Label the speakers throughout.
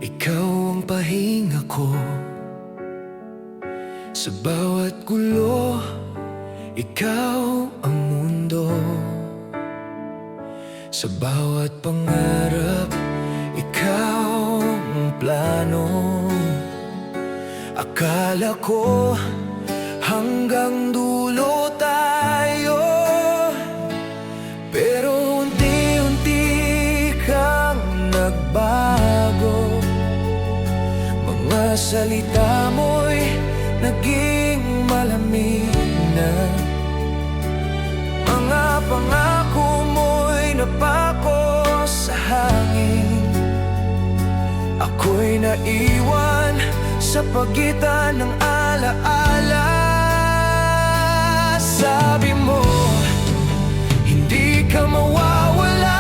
Speaker 1: Ikaw ang pahinga ko. Sa bawat gulo, ikaw ang mundo. Sa bawat pangarap, ikaw ang plano. Akala ko hanggang dulo tayo, pero unti-unti kang nagbago. Mga salita mo'y naging malamig na. Mga pangako mo'y napako sa hangin. Ako'y naiwan sa pagitan ng alaala. Sabi mo, hindi ka mawawala,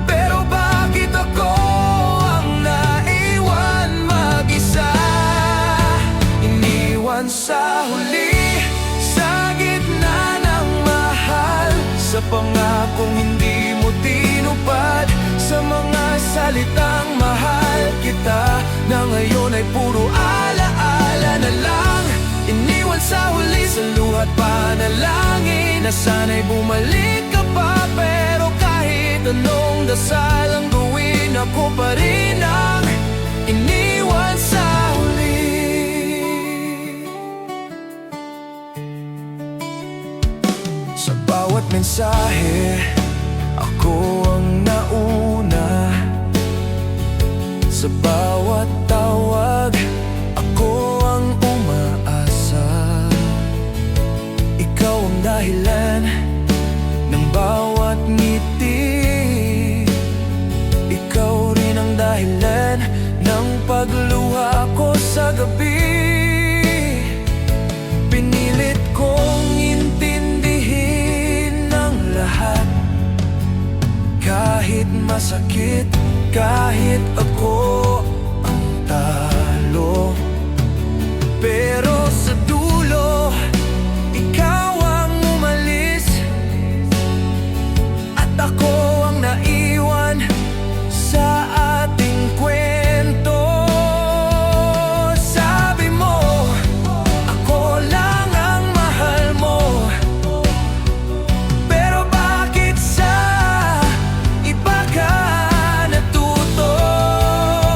Speaker 1: pero bakit ako ang naiwan mag-isa? Iniwan sa huli, sa gitna ng mahal, sa pangakong hindi mo tinupad, sa mga salitang mahal kita, na ngayon ay puro alaala na lang. Iniwan sa huli, sa luhat panalangin, na sana'y bumalik ka pa, pero kahit anong dasal ang gawin, ako pa rin ang iniwan sa huli. Sa bawat mensahe, ako ang nauna. Sa bawat tawag, ako ang umaasa. Ikaw ang dahilan ng bawat ngiti. Ikaw rin ang dahilan ng pagluha ko sa gabi. Pinilit kong intindihin ang lahat, kahit masakit, kahit ako ang talo. Pero sa dulo, ikaw ang umalis, at ako ang naiwan sa ating kwento. Sabi mo, ako lang ang mahal mo, pero bakit sa iba ka natuto?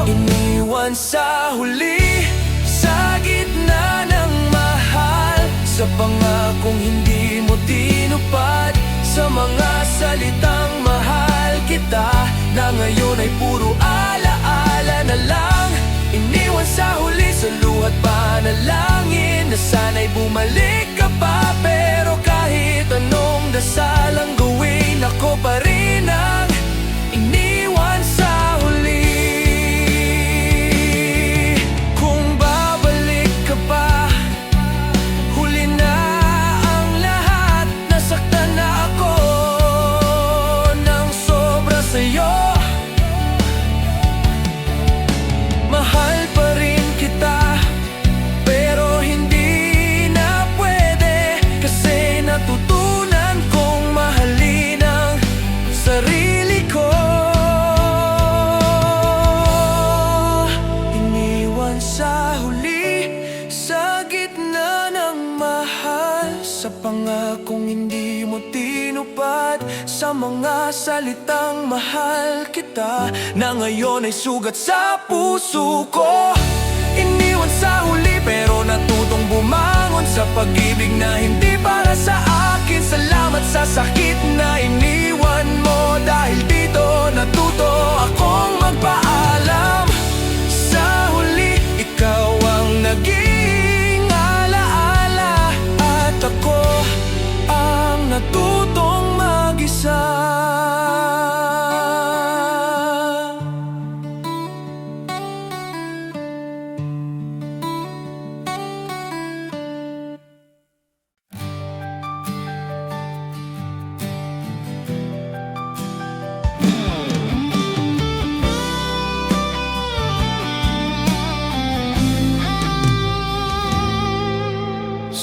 Speaker 1: Iniwan sa huli, sa gitna ng mahal, sa pangakong hindi mo tinupad, sa mga salitang mahal kita, na ngayon ay puro alaala na lang. Iniwan sa huli, sa luhat panalangin, na sana'y bumalik ka pa, pero kahit anong dasal ang gawin, ako pa rin ang iniwan sa huli. Kung babalik ka pa, huli na ang lahat. Nasaktan na ako ng sobra sa'yo. Mahal pa rin kita, pero hindi na pwede, kasi natutunan kong mahalin ang sarili ko. Iniwan sa huli, sa gitna ng mahal, sa pangakong hindi mo tinupad, sa mga salitang mahal kita, na ngayon ay sugat sa puso ko. Iniwan sa huli, pero natutong bumangon sa pag-ibig na hindi para sa akin. Salamat sa sakit na iniwan mo, dahil dito natuto akong magpaalam. Sa huli, ikaw ang naging alaala, at ako ang natutong mag-isa.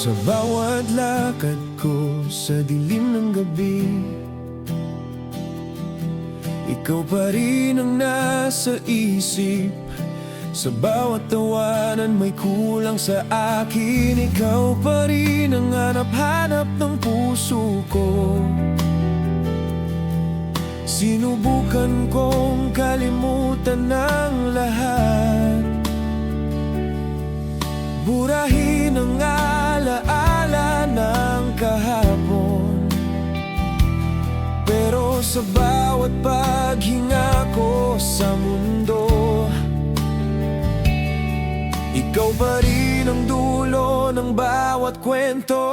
Speaker 1: Sa bawat lakad ko sa dilim ng gabi, ikaw pa rin ang nasa nasa isip. Sa bawat tawanan may kulang sa akin. Ikaw pa rin ang hanap-hanap ng puso ko. Sinubukan kong kalimutan ang lahat, burahin ang alaala ng kahapon. Pero sa bawat paghinga ko sa mundo, ikaw pa rin ang dulo ng bawat kwento.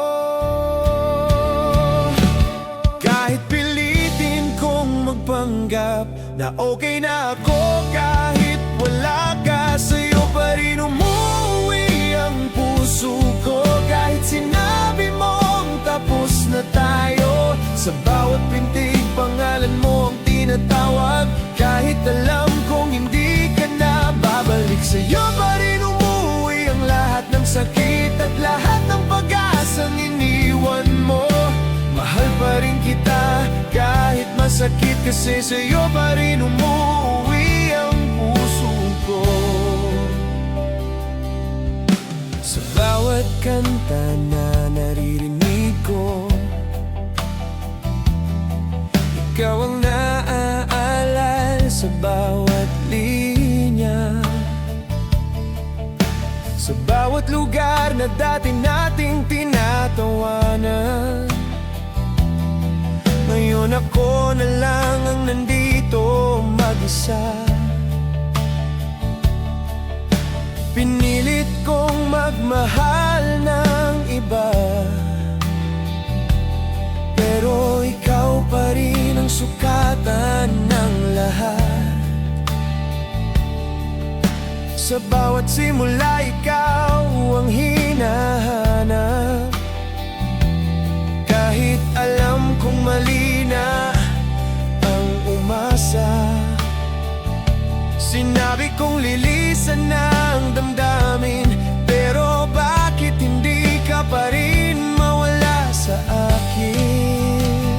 Speaker 1: Kahit pilitin kong magpanggap na okay na ako, kahit wala ka, sa'yo pa rin umuwi ang puso ko. Kahit sinabi mong tapos na tayo, sa bawat pintig pangalan mo ang tinatawag. Kahit alam kong hindi ka na babalik, sa'yo pa rin umuwi ang lahat ng sakit at lahat ng pag-asang iniwan mo. Mahal pa rin kita kahit masakit, kasi sa'yo pa rin umuwi ang puso ko. Sa bawat kanta na naririnig ko, ikaw ang naaalala sa bawat linya. Sa bawat lugar na dati nating tinatawanan, ngayon ako na lang ang nandito mag-isa. Pinilit kong magmahal ng iba, pero ikaw pa rin ang sukatan ng lahat. Sa bawat simula ikaw ang hinahanap, kahit alam kong mali na ang umasa. Sinabi kong lilisan na ang damdamin, pero bakit hindi ka pa rin mawala sa akin?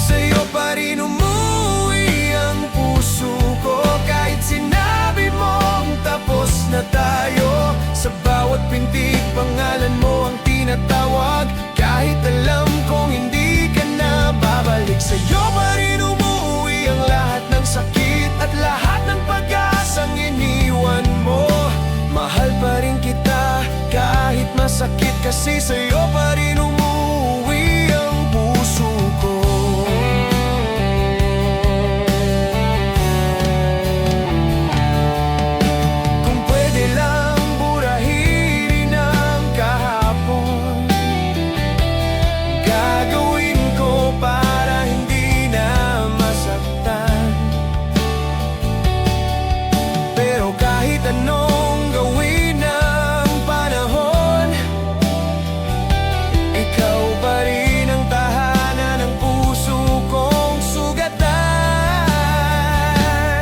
Speaker 1: Sa'yo pa rin umuwi ang puso ko, kahit sinabi mong tapos na tayo. Sa bawat pintig pangalan mo ang tinatawag. Kahit alam kong hindi ka na babalik, sa'yo pa rin umuwi ang lahat ng sakit at lahat ng pag-asang iniwan mo. Mahal pa rin kita kahit masakit, kasi sa'yo pa rin umuwi ang puso ko. Kung pwede lang burahin ang kahapon, gagawin ko para hindi na masaktan. Pero kahit anong gawin ng panahon, ikaw pa rin ang tahanan ng puso kong sugatan.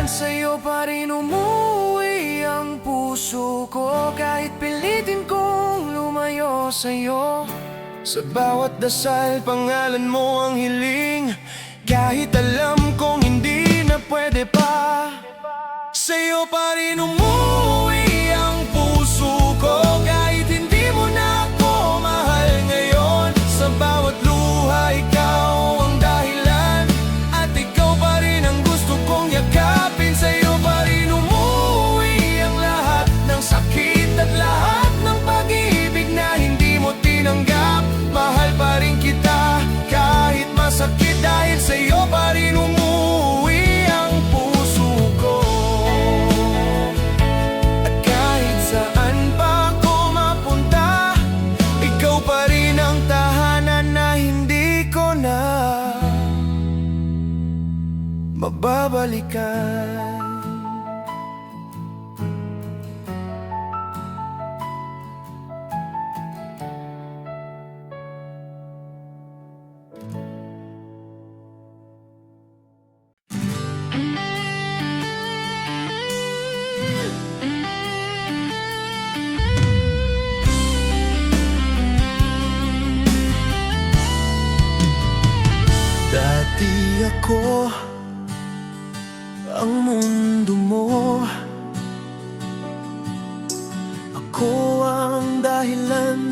Speaker 1: Sa'yo pa rin umuwi ang puso ko, kahit pilitin kong lumayo sa'yo. Sa bawat dasal pangalan mo ang hiling, kahit alam kong hindi na pwede pa. Sa'yo pa rin umuwi ang puso ko, kahit hindi mo na ako mahal ngayon. Sa bawat luha ikaw ang dahilan, at ikaw pa rin ang gusto kong yakapin. Sa'yo pa rin umuwi ang lahat ng sakit at lahat ng pag-ibig na hindi mo tinanggap. Mahal pa rin kita kahit masakit, dahil sa'yo pa rin umuwi ang puso ko.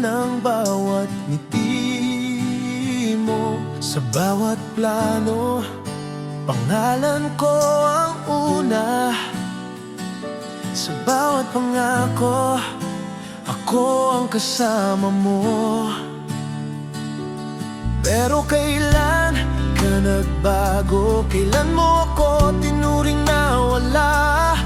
Speaker 1: ng bawat ngiti mo. Sa bawat plano, pangalan ko ang una. Sa bawat pangako, ako ang kasama mo. Pero kailan ka nagbago? Kailan mo ako tinuring na wala?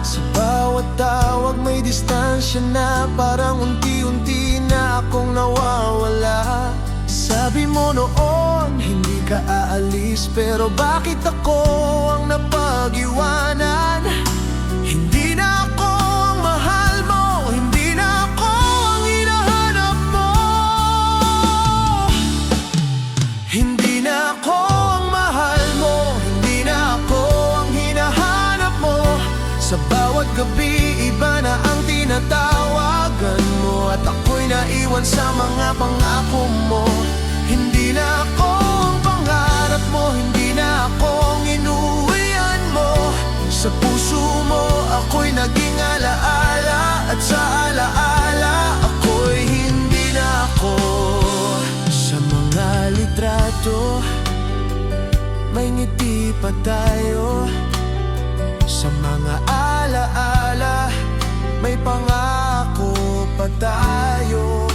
Speaker 1: Sa bawat tawag may distansya na, parang unti-unti na akong nawawala. Sabi mo noon, hindi ka aalis, pero bakit ako ang napag-iwanan? Hindi na ako ang mahal mo, hindi na ako ang hinahanap mo. Hindi na ako ang mahal mo, hindi na ako ang hinahanap mo. Sa bawat gabi, iba na ang tinatawagan mo, at ako'y naiwan sa mga pangako mo. Hindi na ako ang pangarap mo, hindi na ako ang inuwian mo. Sa puso mo, ako'y naging alaala, at sa alaala, ako'y hindi na ako. Sa mga litrato, may ngiti pa tayo. Sa mga alaala, may pangako pa tayo.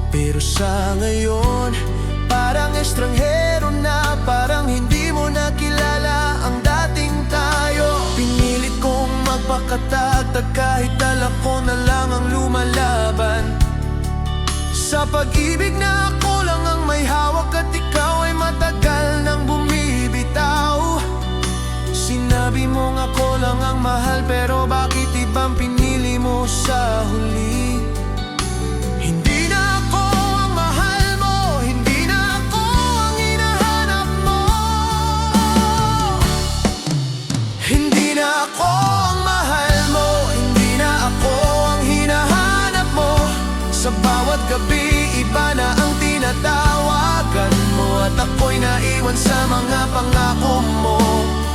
Speaker 1: Pero sa ngayon, parang estranghero na, parang hindi mo nakilala ang dating tayo. Pinilit kong magpakatatag kahit dala ko na lang ang lumalaban. Sa pag-ibig na ako lang ang may hawak, at ikaw ay matagal nang bumibitaw. Sinabi mong ako lang ang mahal, pero bakit ibang pinili mo sa huli? Hindi na ako ang mahal mo, hindi na ako ang hinahanap mo. Hindi na ako ang mahal mo, hindi na ako ang hinahanap mo. Sa bawat gabi, iba na ang tinatawagan mo, at ako'y naiwan sa mga pangako mo.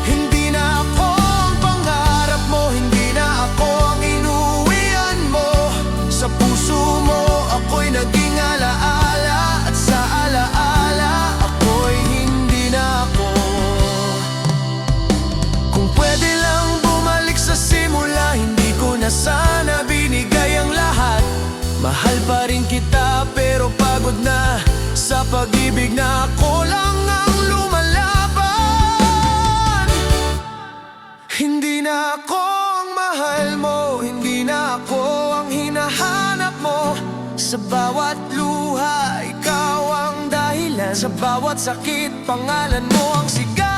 Speaker 1: Hindi na ako ang pangarap mo, hindi na ako ang inuwian mo. Sa puso mo, ako'y naging alaala, at sa alaala, ako'y hindi na ako. Kung pwede lang bumalik sa simula, hindi ko na sana binigay ang lahat. Mahal pa rin kita, pero pagod na sa pag-ibig na ako lang ang lumalaban. Hindi na ako ang mahal mo, hindi na ako ang hinahanap mo. Sa bawat luha, ikaw ang dahilan. Sa bawat sakit, pangalan mo ang sigaw.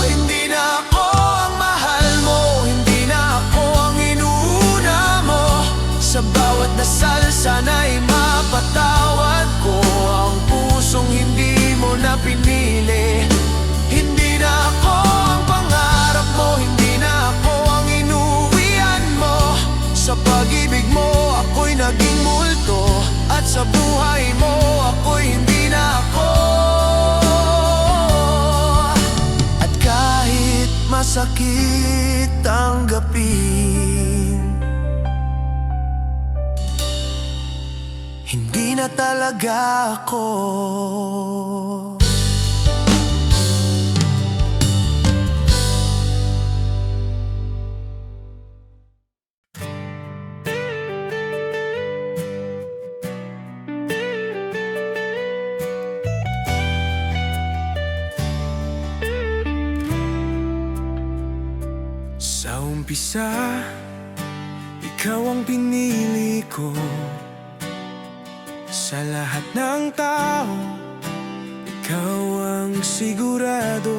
Speaker 1: Hindi na ako ang mahal mo, hindi na ako ang inuuna mo. Sa bawat dasal, sana'y mapatawad ko ang pusong hindi mo na pinili. Hindi na ako ang pangarap mo, hindi na ako ang inuwian mo. Sa pag-ibig mo, ako'y naging multo, at sa buhay mo, ako'y hindi na ako. At kahit masakit tanggapin, hindi na talaga ako. Sa umpisa, ikaw ang pinili ko. Sa lahat ng tao, ikaw ang sigurado.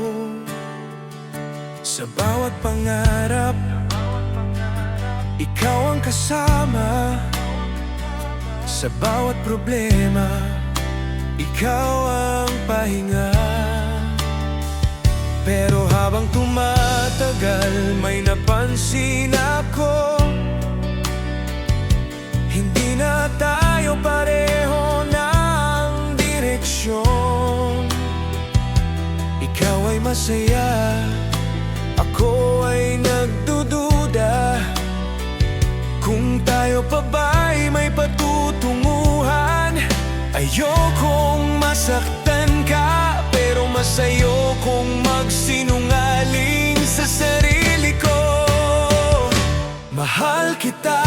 Speaker 1: Sa bawat pangarap, ikaw ang kasama. Sa bawat problema, ikaw ang pahinga. Pero habang tumatagal, may napansin ako, hindi na tayo pareho ng direksyon. Ikaw ay masaya, ako ay nagdududa, kung tayo pa ba'y may patutunguhan. sa'yo kung magsinungaling sa sarili ko. Mahal kita,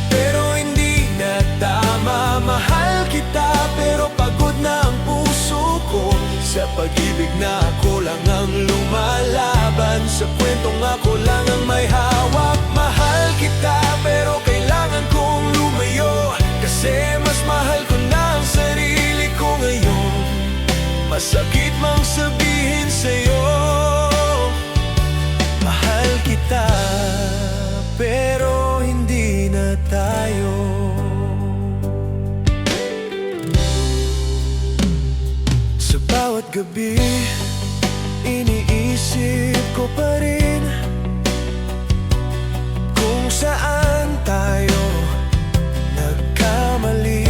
Speaker 1: pero hindi na tama. Mahal kita, pero pagod na ang puso ko. Sa pag-ibig na ako lang ang lumalaban, sa kwentong ako lang ang may hawak. Mahal kita, pero kailangan kong lumayo, kasi mas mahal ko na ang sarili ko ngayon. Masakit mang sabihin sa'yo, mahal kita, pero hindi na tayo. Sa bawat gabi, iniisip ko pa rin kung saan tayo nagkamali.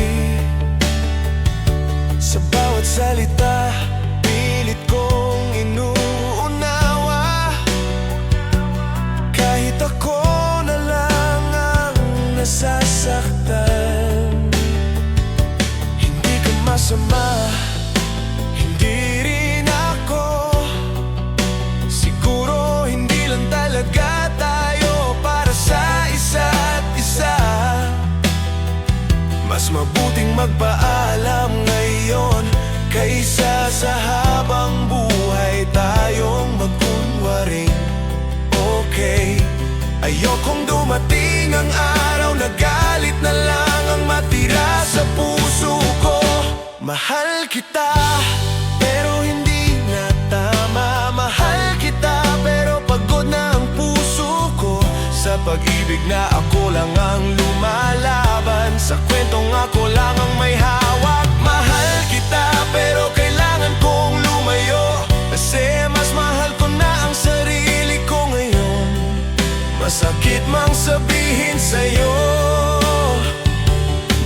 Speaker 1: Sa bawat salita, pilit kong inuunawa, kahit ako na lang ang nasasaktan. Hindi ka masama, hindi rin ako. Siguro hindi lang talaga tayo para sa isa't isa. Mas mabuting magpaalam ngayon, kaysa sa habang buhay tayong magkunwaring okay. Ayokong dumating ang araw na galit na lang ang matira sa puso ko. Mahal kita, pero hindi na tama. Mahal kita, pero pagod na ang puso ko. Sa pag-ibig na ako lang ang lumalaban, sa kwentong ako lang ang may hawak. Mahal kita, pero kailangan kong lumayo, kasi mas mahal ko na ang sarili ko ngayon. Masakit mang sabihin sa'yo,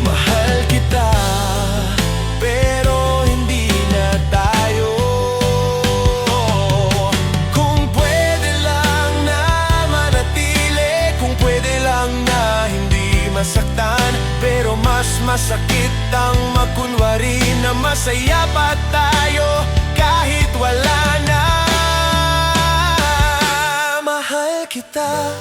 Speaker 1: mahal kita, pero hindi na tayo. Kung pwede lang na manatili, kung pwede lang na hindi masaktan, pero mas masakit ang magkunwari na masaya pa tayo kahit wala na. Mahal kita,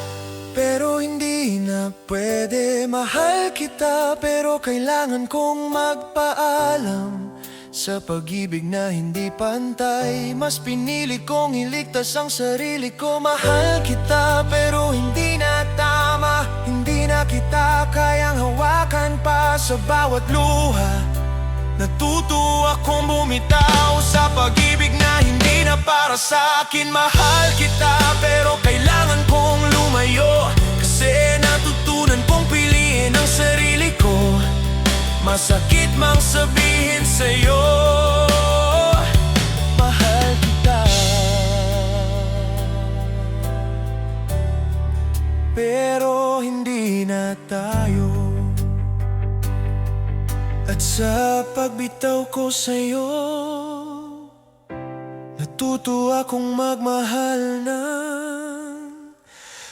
Speaker 1: pero hindi na pwede. Mahal kita, pero kailangan kong magpaalam, sa pag-ibig na hindi pantay, mas pinili kong iligtas ang sarili ko. Mahal kita, pero hindi na tama. Hindi na kita kayang hawakan pa. Sa bawat luha, natuto akong bumitaw, sa pag-ibig na hindi na para sa akin. Mahal kita, pero kailangan kong lumayo, kasi natutunan kong piliin ang sarili ko. Masakit mang sabihin sa'yo, mahal kita, pero hindi na tayo. At sa pagbitaw ko sa'yo, natuto akong magmahal ng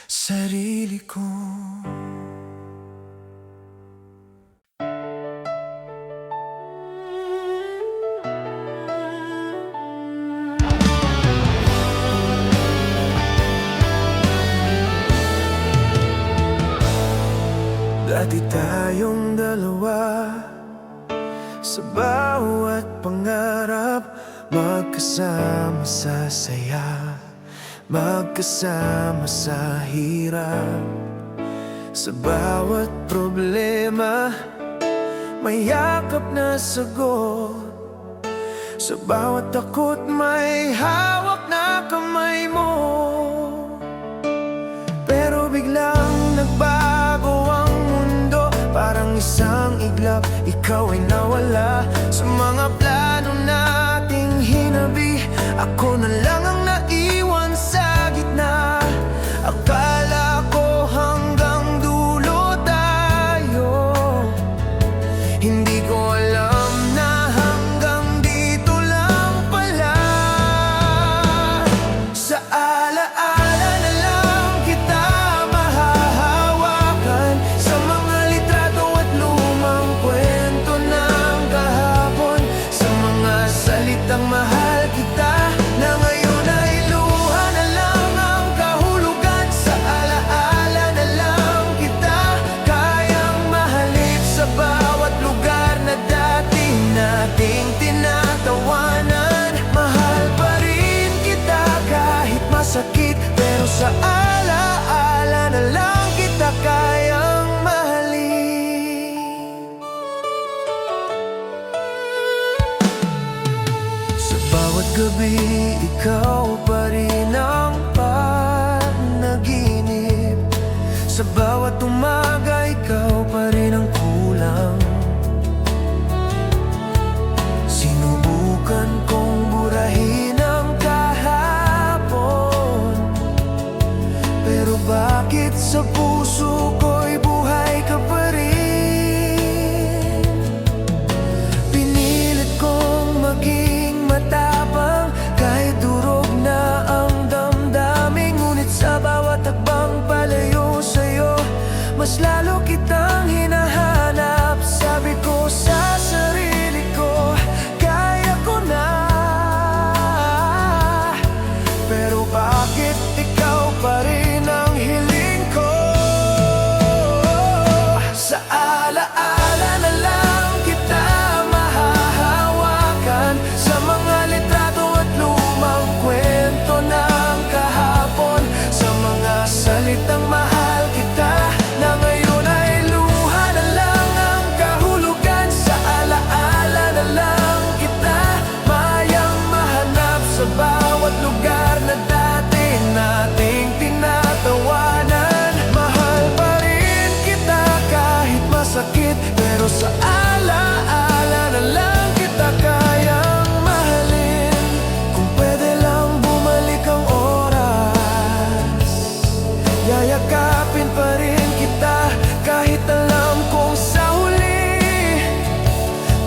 Speaker 1: sarili ko. Dati tayong dalawa, sa bawat pangarap, magkasama sa saya, magkasama sa hirap. Sa bawat problema, may yakap na sagot. Sa bawat takot, may hawak na kamay mo. Pero biglang nagbago ang mundo, parang isang iglap, ikaw ay nawala. Sa mga plano nating hinabi, ako na lang ang naiwan sa gitna. Akala ko hanggang dulo tayo, hindi ko alam na hanggang dito lang pala. Sa alaala na lang kita mahahawakan, sa mga litrato at lumang kwento na Sa bawat umaga, ikaw pa rin ang kulang. Sinubukan kong burahin ang kahapon, pero bakit sa puso ko'y buhay ka pa rin? Pinilit kong maging matapang kahit durog na ang damdamin. Ngunit sa bawat takbang palayo sa'yo, mas lalo kitang hinahanap. Sabi ko sa sarili ko, kaya ko na. Pero bakit ikaw pa rin ang hiling ko? Sa alaala na lang kita mahahawakan, sa mga litrato at lumang kwento ng kahapon, sa mga salitang mahal kita na ngayon ay luha na lang ang kahulugan. Sa alaala na lang kita mayang mahanap, sa bawat lugar na dati nating tinatawanan. Mahal pa rin kita kahit masakit, pero sa alaala na lang kita kayang mahalin. Kung pwede lang bumalik ang oras, yayakapin pa rin kita kahit alam kong sa huli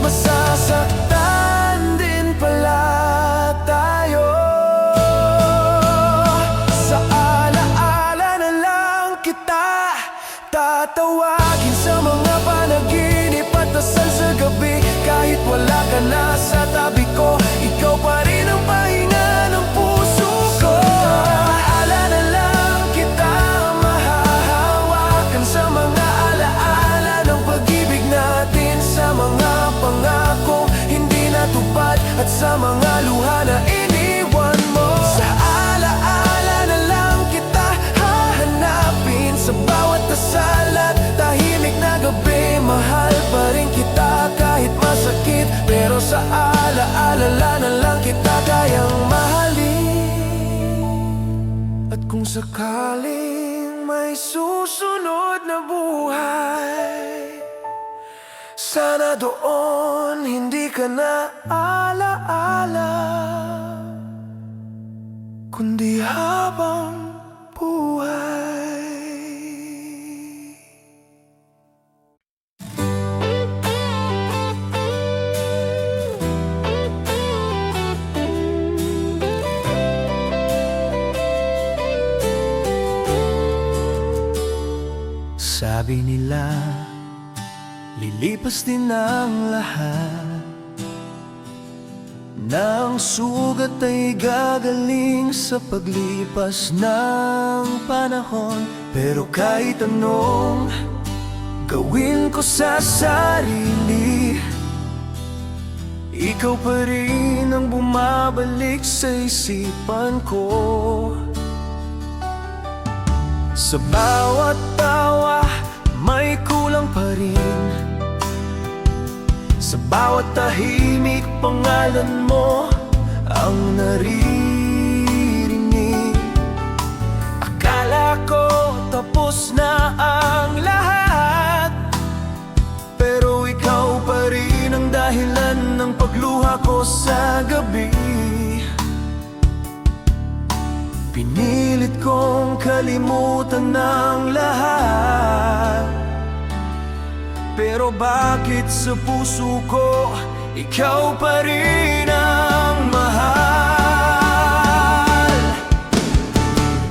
Speaker 1: masasaktan din pala tayo. Sa alaala na lang kita tatawagin, sa mga panaginip at dasal sa gabi. Kahit wala ka na sa tabi ko, ikaw pa rin ang pahinga ng puso ko. Alaala na lang kita mahahawakan, sa mga alaala ng pag-ibig natin, sa mga pangako hindi natupad, at sa mga luha na iniwan mo. Sa alaala na lang kita hahanapin, sa bawat dasal at tahimik na gabi. Mahal pa rin kita kahit masakit, pero sa alaala na lang kita kayang mahalin. At kung sakaling may susunod na buhay, sana doon hindi ka na alaala, kundi habang buhay. Sabi nila, lilipas din ang lahat, na ang sugat ay gagaling sa paglipas ng panahon. Pero kahit anong gawin ko sa sarili, ikaw pa rin ang bumabalik sa isipan ko. Sa bawat tawa may kulang pa rin, sa bawat tahimik pangalan mo ang naririnig. Akala ko tapos na ang lahat, pero ikaw pa rin ang dahilan ng pagluha ko sa gabi. Pinilit kong kalimutan ng lahat, pero bakit sa puso ko ikaw pa rin ang mahal?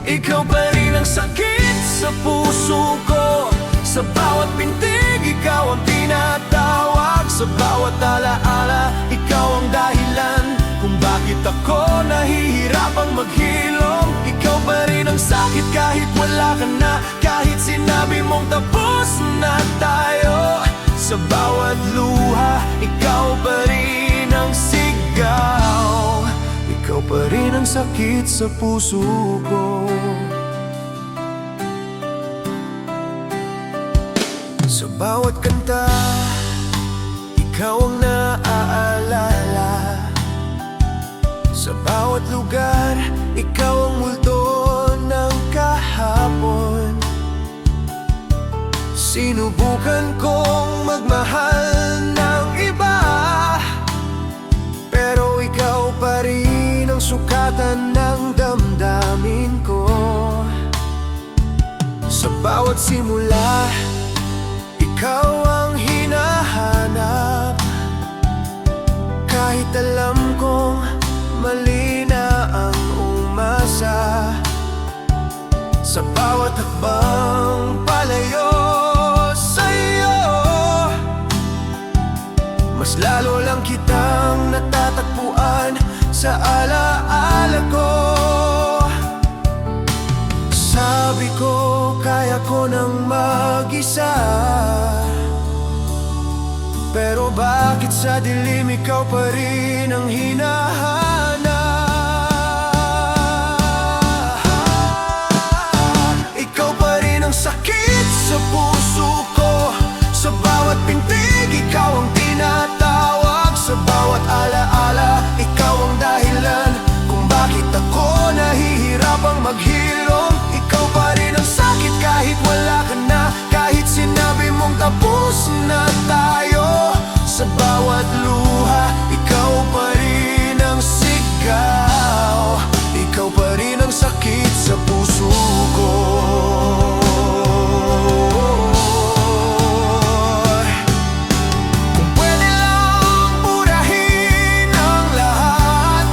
Speaker 1: Ikaw pa rin ang sakit sa puso ko, sa bawat pintig ikaw ang tinatawag, sa bawat alaala ikaw ang dahilan kung bakit ako nahihirapang maghilom. Ikaw pa rin ang sakit kahit wala ka na, kahit sinabi mong tapos na tayo. Sa bawat luha, ikaw pa rin ang sigaw, ikaw pa rin ang sakit sa puso ko. Sa bawat kanta, ikaw ang naaalala, sa bawat lugar, ikaw ang multo ng kahapon. Sinubukan kong magmahal ng iba, pero ikaw pa rin ang sukatan ng damdamin ko. Sa bawat simula, ikaw ang hinahanap. Kahit alam kong mali na ang umasa, sa bawat hakbang palayo sa'yo, mas lalo lang kitang natatagpuan sa alaala ko. Sabi ko, kaya ko nang mag-isa, pero bakit sa dilim ikaw pa rin ang hinahanap? Ikaw pa rin ang sakit sa puso ko. Sa bawat pintig, ikaw ang tinatawag. Sa bawat alaala, ikaw ang dahilan kung bakit ako nahihirapang maghilom. Ikaw pa rin ang sakit kahit wala ka na, kahit sinabi mong tapos na tayo. Sa bawat luha, ikaw pa rin ang sigaw. Ikaw pa rin ang sakit sa puso ko. Kung pwede lang burahin ang lahat,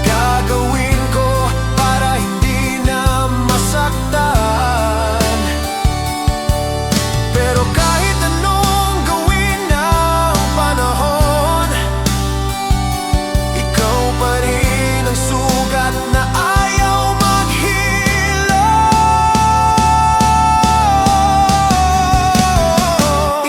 Speaker 1: gagawin ko para hindi na masaktan. Pero kahit anong gawin ng panahon, ikaw pa rin ang sugat na ayaw maghilom.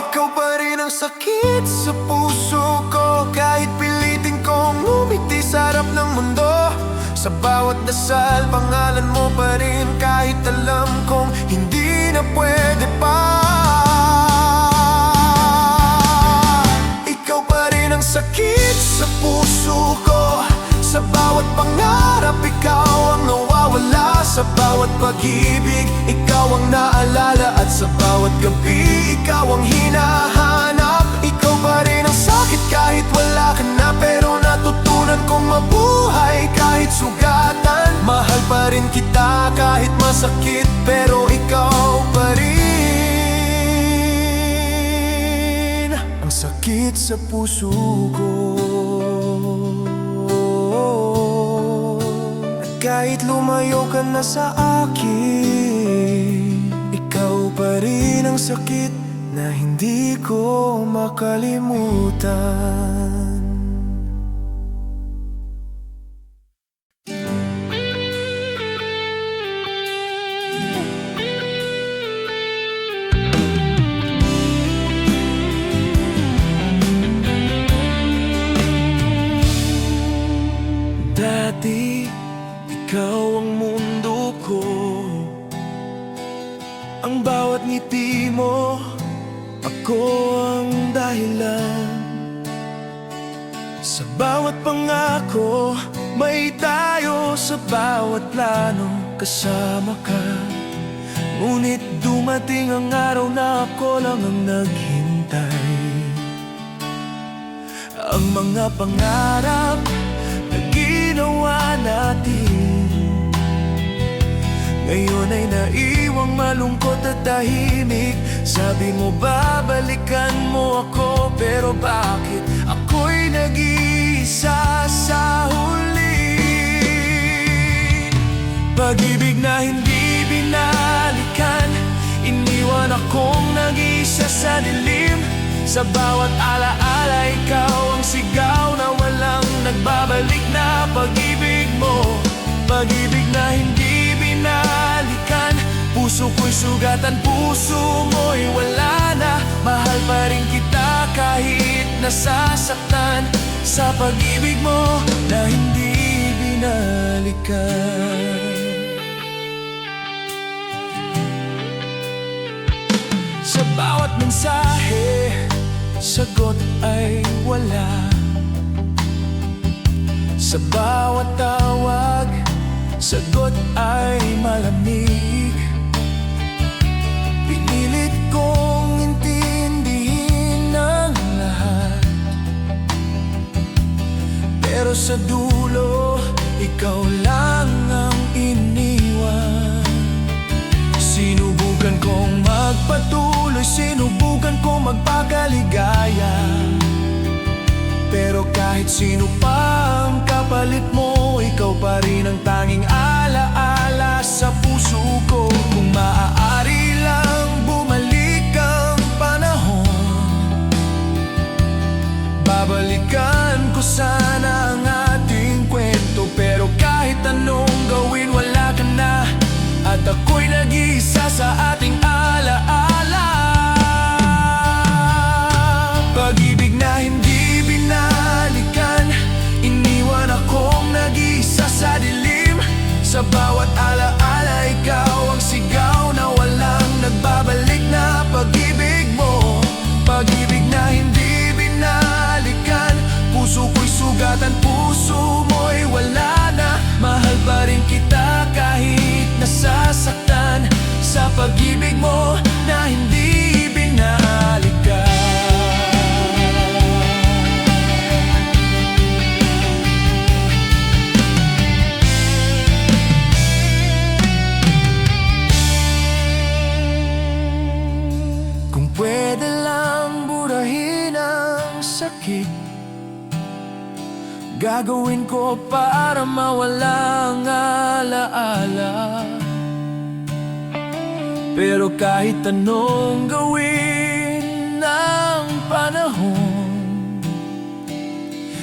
Speaker 1: Ikaw pa rin ang sakit sa puso ko, kahit pilitin kong umiti sa harap ng mundo. Sa bawat dasal, pangalan mo pa rin, kahit alam kong hindi na pwede pa. Ikaw pa rin ang sakit sa puso ko. Sa bawat pangarap, ikaw ang nawawala. Sa bawat pag-ibig, ikaw ang naalala. At sa bawat gabi, ikaw ang hinahanap. Ikaw pa rin ang sakit kahit wala ka na, pero natutunan kong mabuhay kahit sugatan. Mahal pa rin kita kahit masakit, pero ikaw pa rin ang sakit sa puso ko. At kahit lumayo ka na sa akin, ikaw pa rin ang sakit na hindi ko makalimutan. Dati, ikaw ang mundo ko. Ang bawat ngiti mo, ako ang dahilan. Sa bawat pangako, may tayo. Sa bawat plano, kasama ka. Ngunit dumating ang araw na ako lang ang naghintay. Ang mga pangarap na ginawa natin, ngayon ay naiwang malungkot at tahimik. Sabi mo babalikan mo ako, pero bakit ako'y nag-iisa sa huli? Pag-ibig na hindi binalikan, iniwan akong nag-iisa sa dilim. Sa bawat alaala, ikaw ang sigaw na walang nagbabalik na pag-ibig mo. Pag-ibig na hindi binalikan, puso ko'y sugatan, puso mo'y wala na. Mahal pa rin kita kahit nasasaktan sa pag-ibig mo na hindi binalikan. Sa bawat mensahe, sagot ay wala. Sa bawat tawag, sagot ay malamig. sa dulo, ikaw lang ang iniwan. Sinubukan kong magpatuloy, sinubukan kong magpakaligaya, pero kahit sino pa ang kapalit mo, ikaw pa rin ang tanging alaala sa puso ko. Kung maaari lang bumalik ang panahon, babalikan ko sana ang ating kwento. Pero kahit anong gawin, wala ka na, at ako'y nag-iisa sa ating alaala. Pag-ibig na hindi binalikan, iniwan akong nag-iisa sa dilim. Sa bawat alaala, ikaw ang sigaw na walang nagbabalik na pag-ibig mo. Pag-ibig na hindi binalikan, puso ko'y sugatan, puso mo'y wala na. Mahal pa rin kita kahit nasasaktan sa pag-ibig mo na hindi binalikan. Kung pwede lang burahin ang sakit, gagawin ko para mawala ang alaala. Pero kahit anong gawin ng panahon,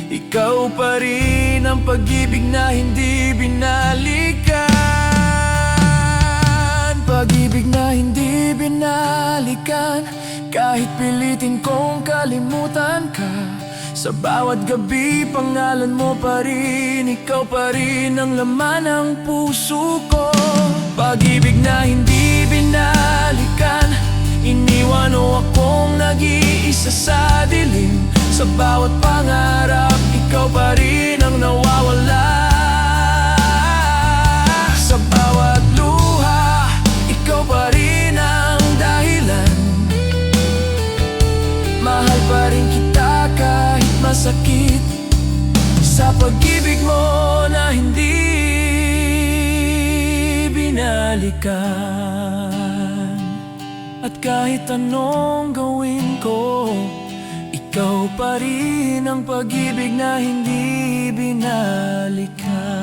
Speaker 1: ikaw pa rin ang pag-ibig na hindi binalikan. Pag-ibig na hindi binalikan, kahit pilitin kong kalimutan ka. Sa bawat gabi, pangalan mo pa rin, ikaw pa rin ang laman ng puso ko. Pag-ibig na hindi binalikan, iniwan mo akong nag-iisa sa dilim. Sa bawat pangarap, ikaw pa rin ang nawawala. Sa bawat luha, ikaw pa rin ang dahilan. Mahal pa rin kita kahit masakit, sa pag-ibig mo na hindi binalikan. At kahit anong gawin ko, ikaw pa rin ang pag-ibig na hindi binalikan.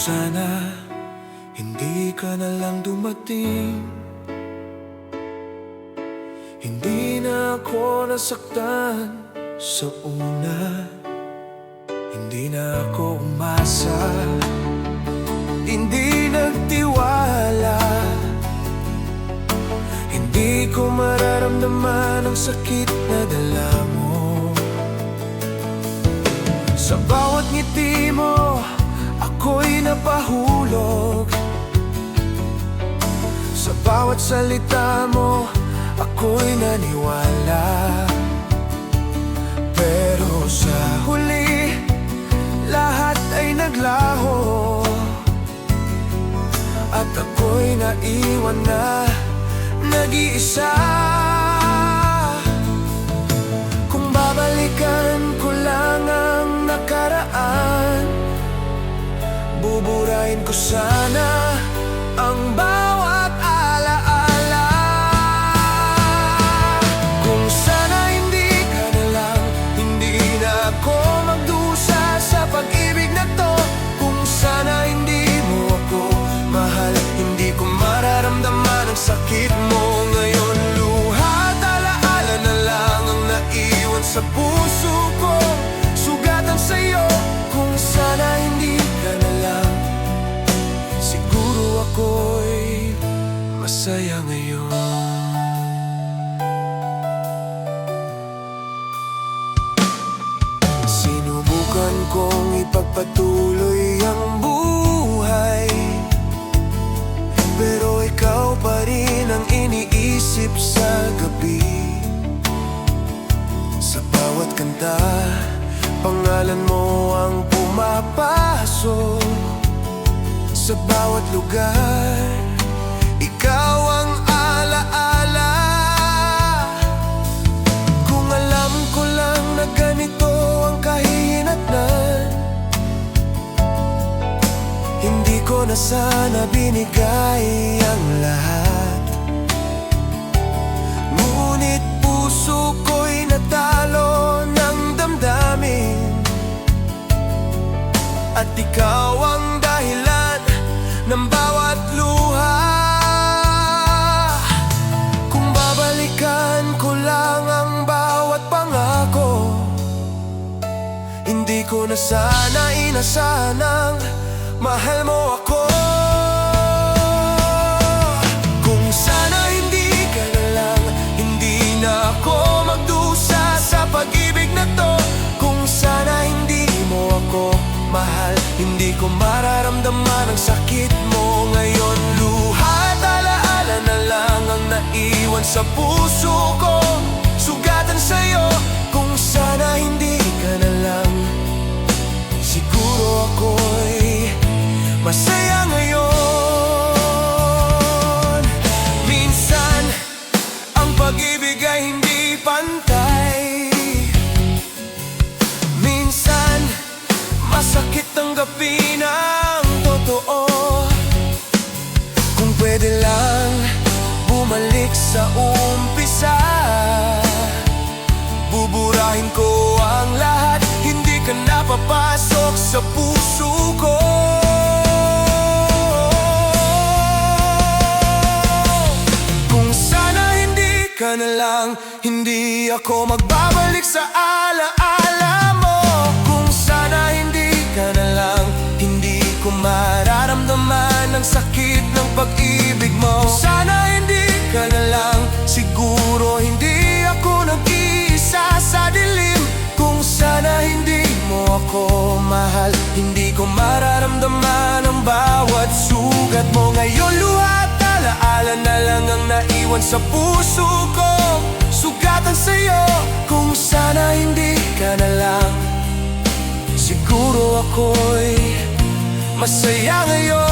Speaker 1: Sana hindi ka na lang dumating, hindi na ako nasaktan sa una, hindi na ako umasa, hindi nagtiwala, hindi ko mararamdaman ang sakit na dala mo. Sa bawat ngiti mo, ako'y napahulog. Sa bawat salita mo, ako'y naniwala. Pero sa huli, lahat ay naglaho, at ako'y naiwan na nag-iisa. Kung babalikan ko lang ang nakaraan, buburahin ko sana ang bawat alaala. Kung sana hindi ka na lang, hindi na ako magdusa sa pag-ibig na to. Kung sana hindi mo ako mahal, hindi ko mararamdaman ang sakit mo. Ngayon luha at alaala na lang ang naiwan sa puso ko, sugatan sa'yo. Kung sana hindi ka na lang, siguro ako'y masaya ngayon. Sinubukan kong ipagpatuloy ang buhay, pero ikaw pa rin ang iniisip sa gabi. Sa puso. Sa bawat lugar, ikaw ang alaala. Kung alam ko lang na ganito ang kahihinatnan, hindi ko na sana binigay ang lahat. Ngunit puso ko'y natalo ng damdamin, at ikaw ang dahilan ng bawat luha. Kung babalikan ko lang ang bawat pangako, hindi ko na sana inasanang mahal mo ako. Kung sana hindi ka na lang, hindi na ako magdusa sa pag-ibig na to. Kung sana hindi mo ako mahal, hindi ko mararamdaman ang sakit mo ngayon. Luha at alaala na lang ang naiwan sa puso ko, sugatan sa'yo. Kung sana hindi ka na lang, siguro ako'y masaya ngayon. Minsan, ang pag-ibig ay hindi pantay. Minsan, masakit tanggapin ang totoo. Kung pwede lang bumalik sa umpisa, buburahin ko ang lahat, hindi ka na papasok sa puso ko. Kung sana hindi ka na lang, hindi ako magbabalik sa alaala mo. Kung sana hindi ka na lang, hindi ko mararamdaman ang sakit ng pag-ibig mo. Kung sana hindi ka na lang, siguro hindi ako nag-iisa sa dilim. Kung sana hindi mo ako mahal, hindi ko mararamdaman ang bawat sugat mo. Ngayon luha at alaala na lang ang naiwan sa puso ko, sugatan sa'yo. Kung sana hindi ka na lang, siguro ako'y masaya ngayon.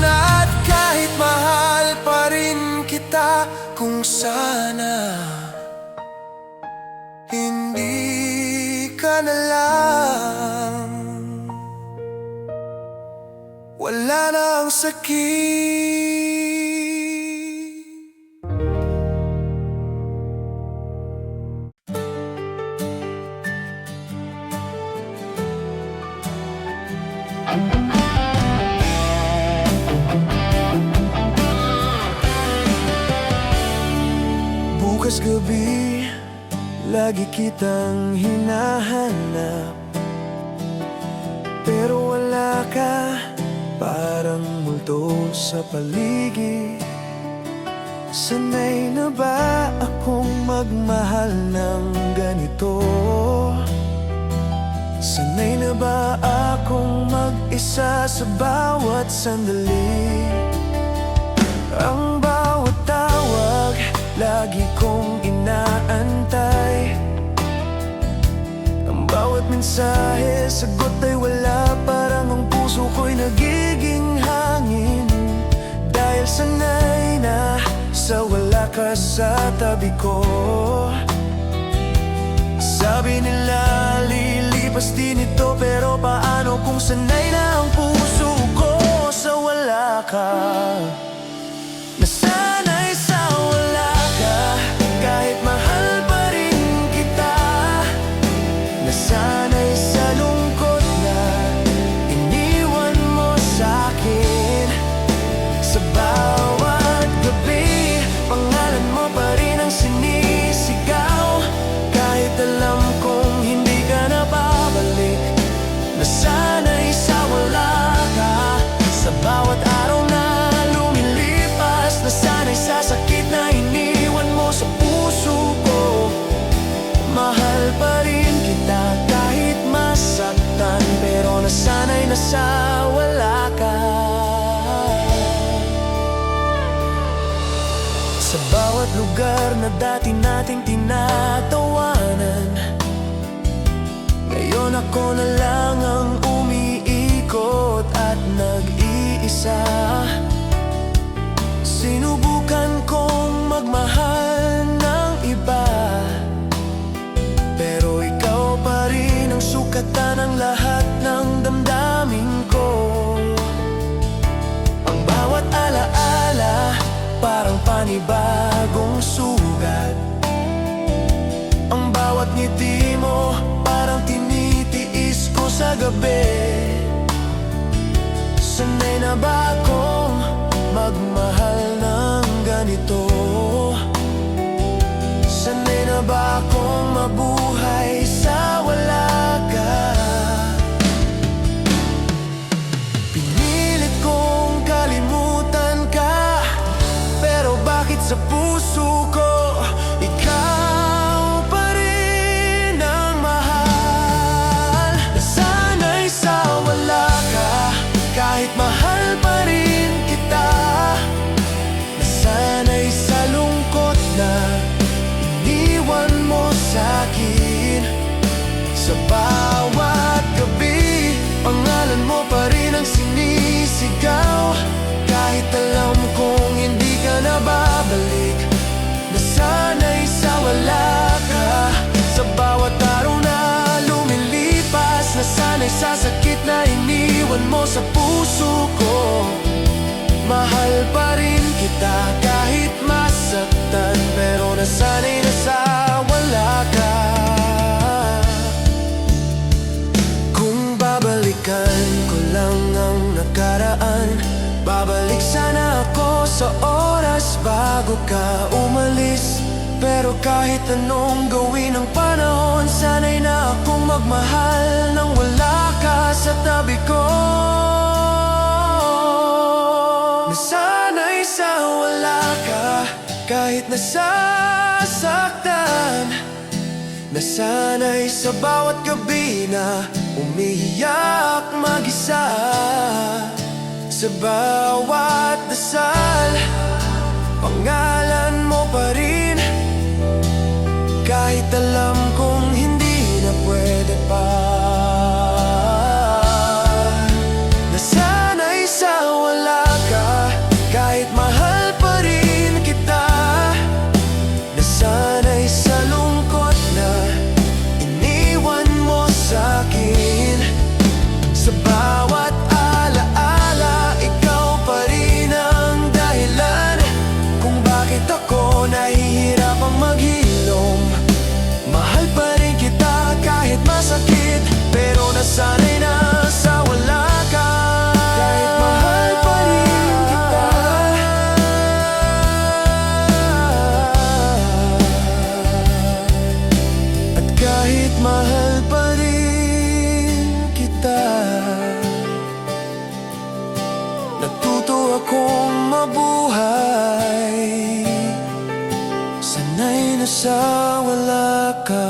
Speaker 1: At kahit mahal pa rin kita, kung sana hindi ka na lang, wala na ang sakit. Bukas gabi, lagi kitang hinahanap, pero wala ka, parang multo sa paligid. Sanay na ba akong magmahal ng ganito? Sanay na ba akong mag-isa sa bawat sandali? Ang bawat tawag, lagi kong inaantay. Ang bawat mensahe, sagot ay wala. Parang ang puso ko'y nagiging hangin, dahil sanay na sa wala ka sa tabi ko. Sabi nila lilipas din ito, pero paano kung sanay na ang puso ko sa wala ka? Nasanay sa wala ka, kahit mahal pa rin kita. Nasanay sa lungkot na iniwan mo sa'kin. Sa bawat gabi, pangalan mo pa rin ang sinisigaw. Kahit alam kong hindi ka na babalik, nasanay sa wala ka. Sa bawat araw na lumilipas, nasanay sa sakit na iniwan mo sa puso ko. Mahal pa rin kita kahit masaktan, pero nasanay na sa wala ka. Sa bawat lugar na dati nating tinatawanan, ngayon ako na lang ngiti mo parang tinitiis ko sa gabi. Sanay na ba akong magmahal ng ganito? Sanay na ba akong mabuhay sa wala ka? Pinilit kong kalimutan ka, pero bakit sa puso ko ikaw pa rin ang mahal? Nasanay sa wala ka, kahit mahal pa rin kita. Nasanay sa lungkot na iniwan mo sa'kin. Sa bawat gabi, pangalan mo pa rin ang sinisigaw. Kahit alam kong hindi ka na babalik, nasanay sa wala ka. Sa bawat araw na lumilipas, nasanay sa sakit na iniwan mo sa puso ko. Mahal pa rin kita kahit masaktan, pero nasanay na sa wala ka. Kung babalikan ko lang ang nakaraan, babalik sana ako sa oras bago ka umalis. Pero kahit anong gawin ng panahon, sanay na akong magmahal nang wala ka sa tabi ko. Nasanay sa wala ka, kahit nasasaktan. Nasanay sa bawat gabi na umiiyak mag-isa. Sa bawat dasal, pangalan mo pa rin. Kahit alam kong hindi na pwede pa. Nasanay sa wala ka, kahit mahal pa rin kita. Nasanay sa lungkot na iniwan mo sa'kin. Sa bawat alaala, ikaw pa rin ang dahilan kung bakit ako nahihirapang maghilom. Mahal pa rin kita kahit masakit, pero nasanay na sa wala ka. Kahit mahal pa rin kita, at kahit mahal pa rin kita, natuto akong mabuhay. Sanay na sa wala ka.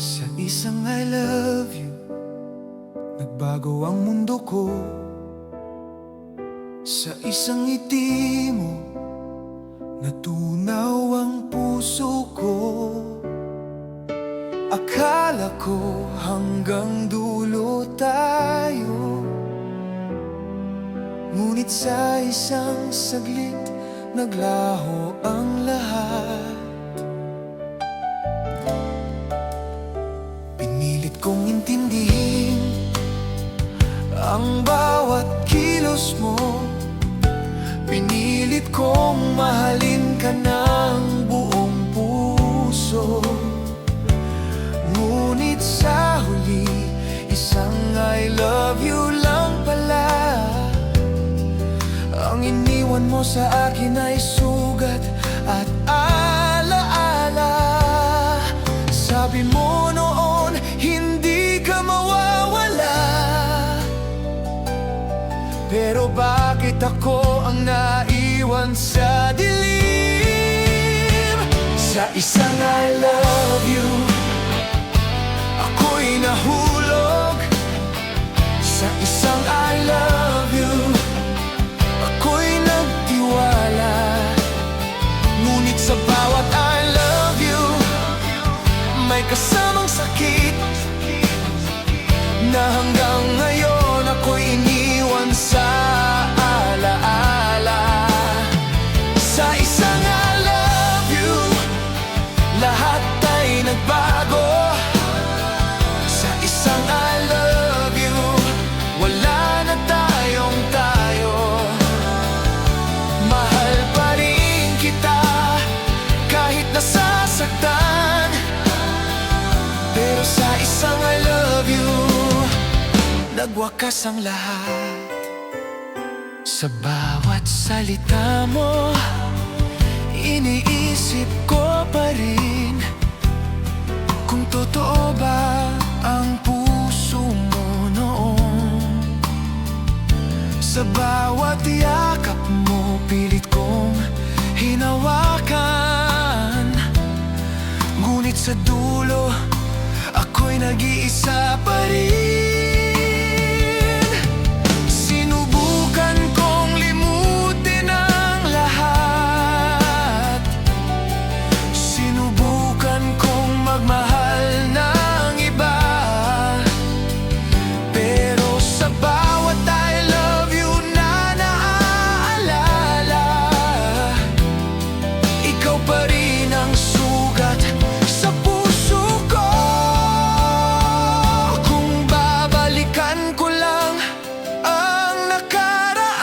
Speaker 1: Sa isang I love you, nagbago ang mundo ko. Sa isang ngiti mo, natunaw ang puso ko. Akala ko hanggang dulo tayo, ngunit sa isang saglit, naglaho ang lahat. Pinilit kong intindihin ang bawat kilos mo. Pinilit kong mahalin ka ng buong puso. Ngunit sa huli, isang I love you lang pala ang iniwan mo sa akin ay sugat at alaala. Sabi mo noon, hindi ka mawawala, pero bakit ako ang naiwan sa dilim? Sa isang I love you, ako'y nahulog. Sa isang I love you, ako'y nagtiwala. Ngunit sa bawat I love you, may kasamang sakit na hanggang ngayon ako'y iniwan sa alaala. Sa isang I love nagwakas ang lahat. Sa bawat salita mo, iniisip ko pa rin kung totoo ba ang puso mo noon. Sa bawat yakap mo, pilit kong hinawakan, ngunit sa dulo, ako'y nag-iisa pa rin. Sinubukan kong limutin ang lahat, sinubukan kong magmahal ng iba, pero sa bawat I love you na naaalala, ikaw pa rin ang sugat sa puso ko. Kung babalikan ko lang ang nakaraan,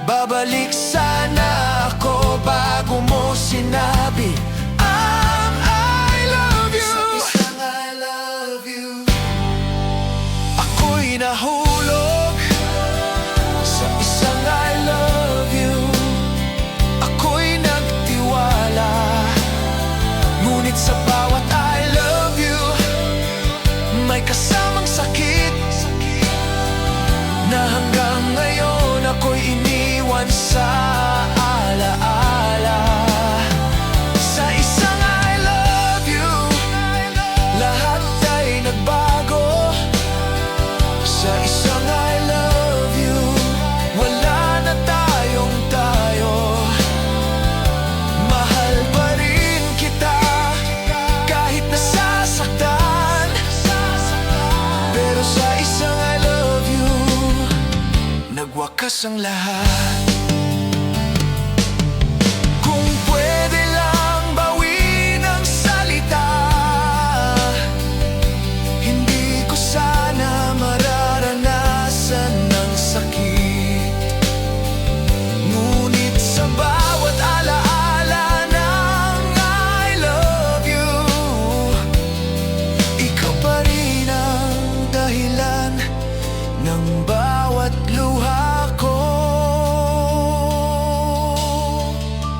Speaker 1: babalik sana ako bago mo sinabi ang I love you. Sa isang I love you, ako'y nahulog. Sa isang I love you, ako'y nagtiwala, ngunit sa bawat I love you, may kasamang sakit na hanggang ngayon ako'y iniwan sa alaala. Sa isang I love you, lahat ay nagbago. Sa isang I love you, wala na tayong tayo. Mahal pa rin kita kahit nasasaktan, pero sa isang I love you, nagwakas ang lahat. Kung pwede lang bawin ang salita, hindi ko sana mararanasan ng sakit, ngunit sa bawat alaala ng I love you, ikaw pa rin ang dahilan ng bawat luha ko.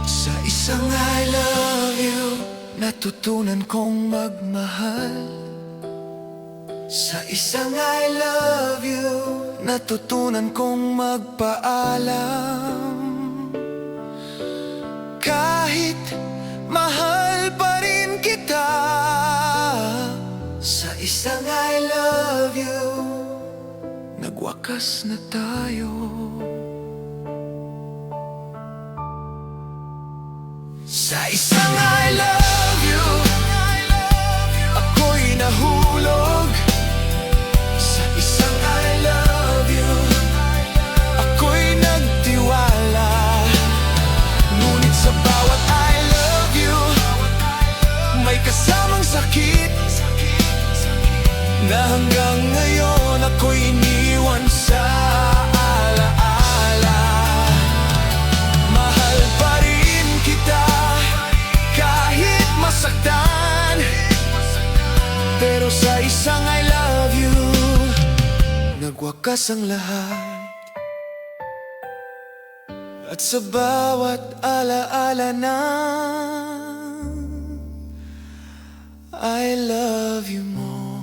Speaker 1: Sa isang I love you, natutunan kong magmahal. Sa isang I love you, natutunan kong magpaalam. Kahit mahal pa rin kita, sa isang I love you, nagwakas na tayo. Sa isang I love you, ako'y nahulog. Sa isang I love you, ako'y nagtiwala, ngunit sa bawat I love you, may kasamang sakit na hanggang ngayon ako'y iniwan sa alaala. Mahal pa rin kita kahit masaktan, pero sa isang I love you, nagwakas ang lahat. At sa bawat alaala na I love you mo,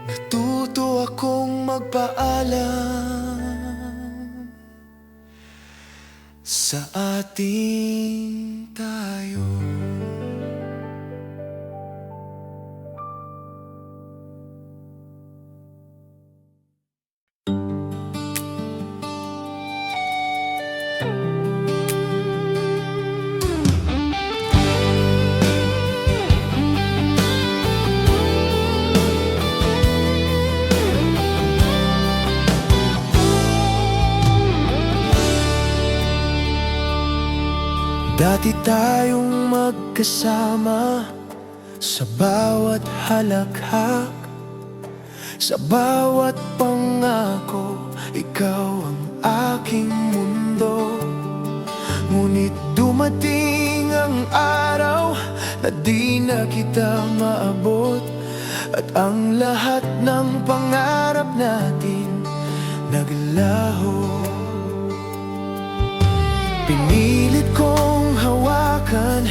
Speaker 1: natuto akong magpaalam sa ating tayo. Dati tayong magkasama sa bawat halakhak, sa bawat pangako, ikaw ang aking mundo. Ngunit dumating ang araw na di na kita maabot, At ang lahat ng pangarap natin naglaho. Pinilit kong hawakan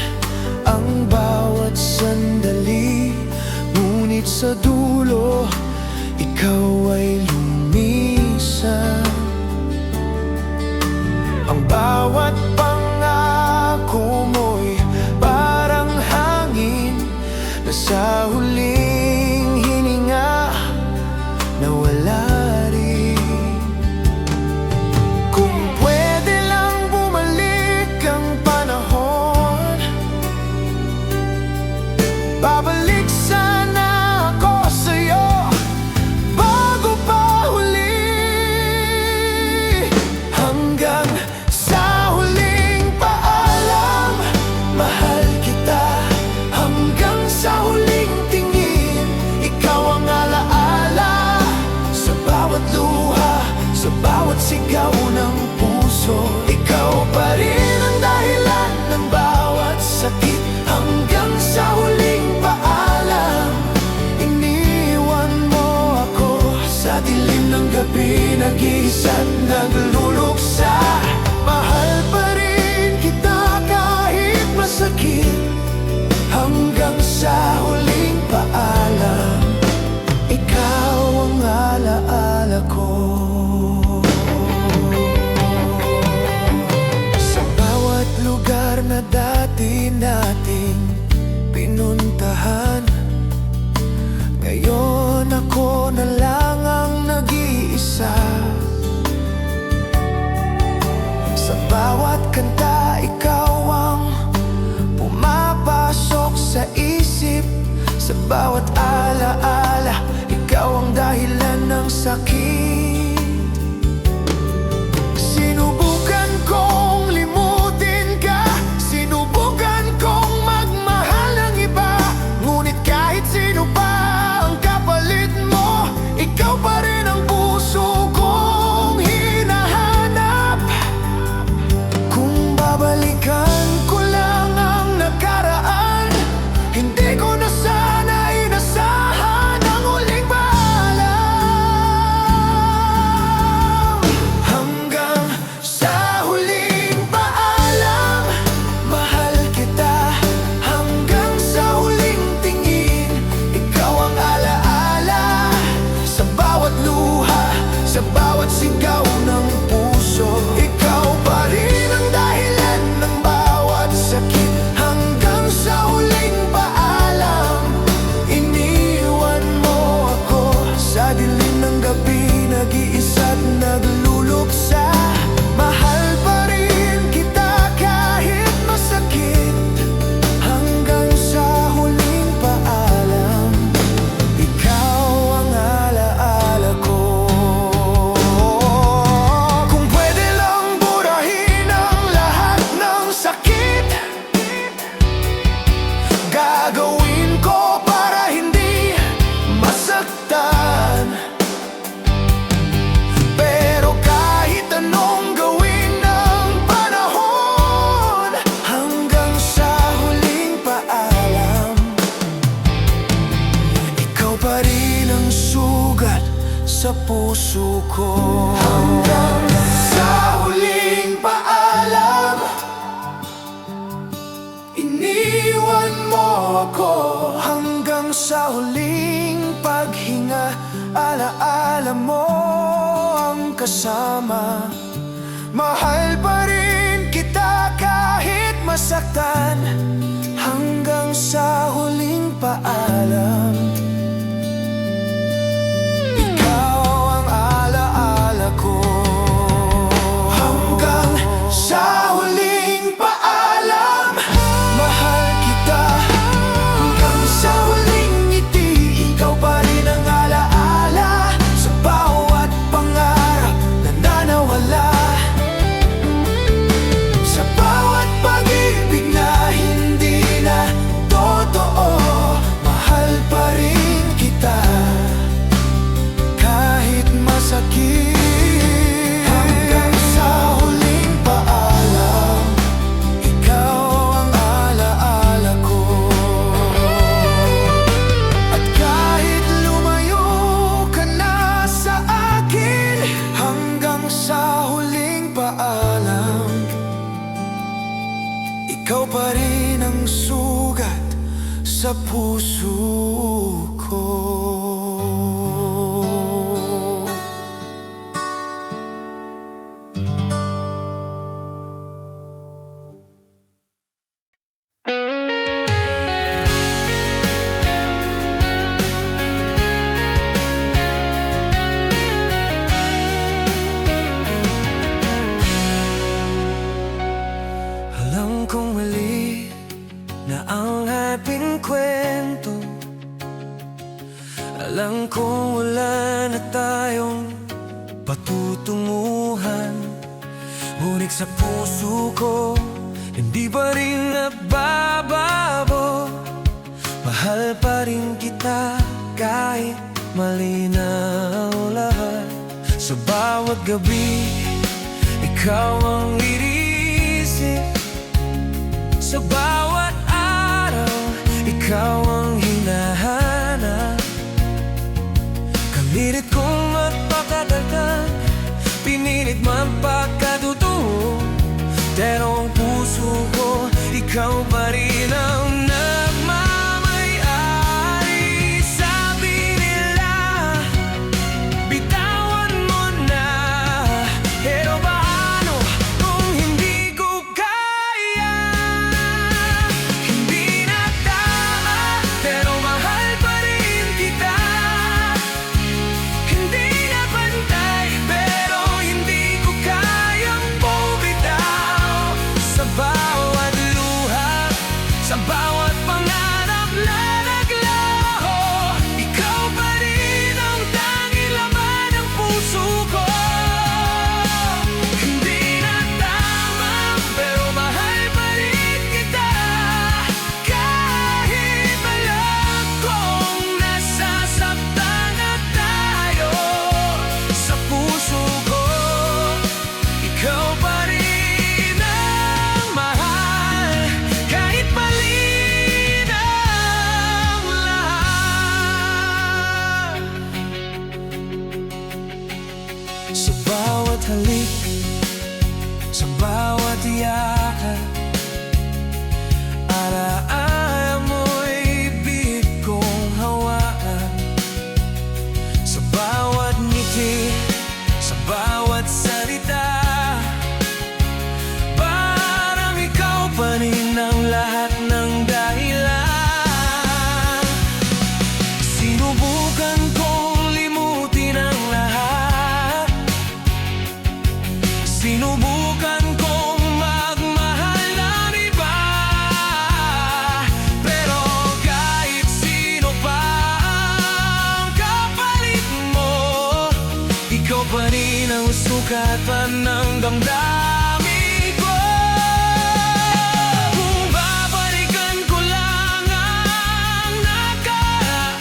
Speaker 1: ang bawat sandali, ngunit sa dulo, ikaw ay lumisan. Ang bawat pangako mo'y parang hangin na sa huling hininga nawala rin. Kung pwede lang bumalik ang panahon, babalik sana ako sa'yo bago pa huli. Hanggang sa huling paalam, mahal kita. Hanggang sa huling tingin, ikaw ang alaala. Sa bawat luha, sa bawat sigaw ng puso, ikaw pa rin ang dahilan ng bawat sakit. Hanggang sa huling paalam, iniwan mo ako sa dilim ng gabi, nag-iisa't nagluluksa. Mahal pa rin kita kahit masakit. Hanggang sa huling paalam, ikaw ang alaala ko. Sa bawat lugar na dati nating pinuntahan, ngayon ako na lang ang nag-iisa. Sa bawat kanta, ikaw ang pumapasok sa isip. Sa bawat alaala, ikaw ang dahilan ng sakit. Sinubukan kong limutin ka, sinubukan kong magmahal ng iba, ngunit kahit sino pa ang kapalit mo, ikaw pa rin ang puso kong hinahanap. Kung babalikan ko lang ang nakaraan, hindi ko na sana inasahan ang huling paalam. Hanggang sa huling paalam, mahal kita. Hanggang sa huling tingin, ikaw ang alaala. Sa bawat luha, sa bawat sigaw ng puso, ikaw pa rin ang dahilan ng bawat sakit. Hanggang sa huling paalam, iniwan mo ako sa dilim ng gabi, nag-iisa't nagluluksa. Mahal pa rin kita kahit masakit. Hanggang sa huling paalam, ikaw ang alaala ko. Kung pwede lang burahin ang lahat ng sakit, gagawin ko para hindi masaktan. Pero kahit anong gawin ng panahon, hanggang sa huling paalam, ikaw pa rin ang sugat sa puso ko. Hanggang sa huling paalam, iniwan mo ako. Hanggang sa huling paghinga, alaala mo ang kasama. Mahal pa rin kita kahit masaktan. Hanggang sa huling paalam, ikaw ang alaala ko. Hanggang sa huling paalam, mahal kita. Hanggang sa huling ngiti, ikaw pa rin ang alaala. Sa bawat pangarap na nanawala, sa bawat pag-ibig na hindi sa puso ko. Alam kong mali na ang ating kwento. Alam kong wala na tayong patutunguhan. Ngunit sa puso ko, hindi pa rin nagbabago. Mahal pa rin kita kahit malinaw lahat. Sa bawat gabi, ikaw ang inisip. Sa bawat araw, ikaw ang hinahanap. Kamilit kong magpakadagdag, pinilit man pagkatotoo. Pero ang puso ko, ikaw pa rin ang nagmamay-ari. Sabi nila, bitawan mo na. Pero paano kung hindi ko kaya? Hindi na tama, pero mahal pa rin kita. Hindi na pantay, pero hindi ko kayang bumitaw. Sa bawat luha, sa bawat pangarap na naglaho, ikaw pa rin ang tanging laman ng puso ko. Hindi na tama, pero mahal pa rin kita. Kahit alam kong nasasaktan na tayo, sa puso ko, ikaw pa rin ang mahal. Kahit mali na ang lahat. Sa bawat halik, sa bawat yakap, alaala mo'y ibig kong hawakan. Sa bawat ngiti, sa bawat salita, parang ikaw pa rin ang lahat ng dahilan. Sinubukan kong limutin ang lahat. Sinubukan kong magmahal ng iba. Pero kahit sino pa ang kapalit mo, ikaw pa rin ang sukatan ng damdamin ko. Kung babalikan ko lang ang nakaraan,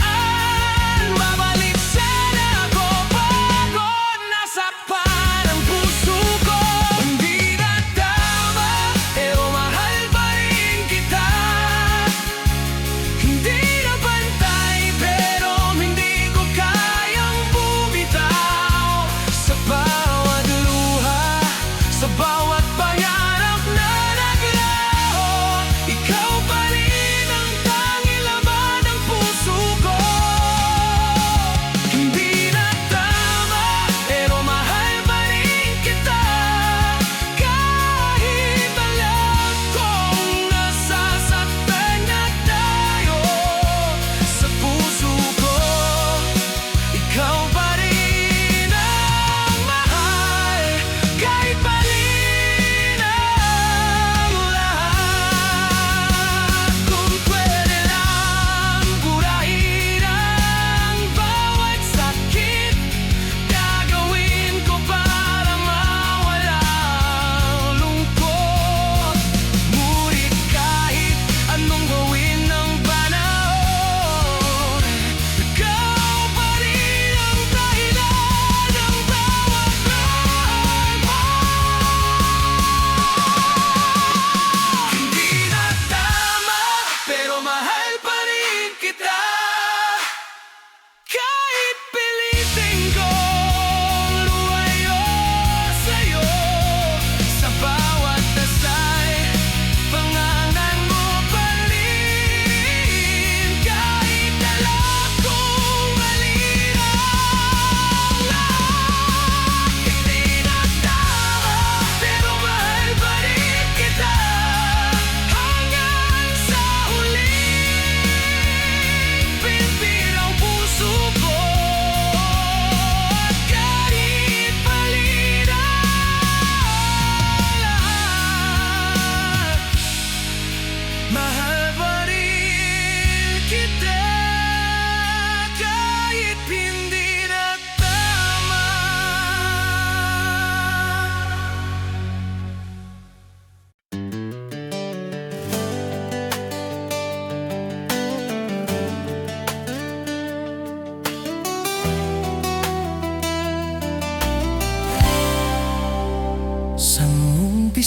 Speaker 1: babalik sana ako pagod nasakpan ang puso ko. Hindi na tama, pero mahal pa rin kita. Hindi na pantay, pero hindi ko kayang bumitaw. Sa bawat luha, sa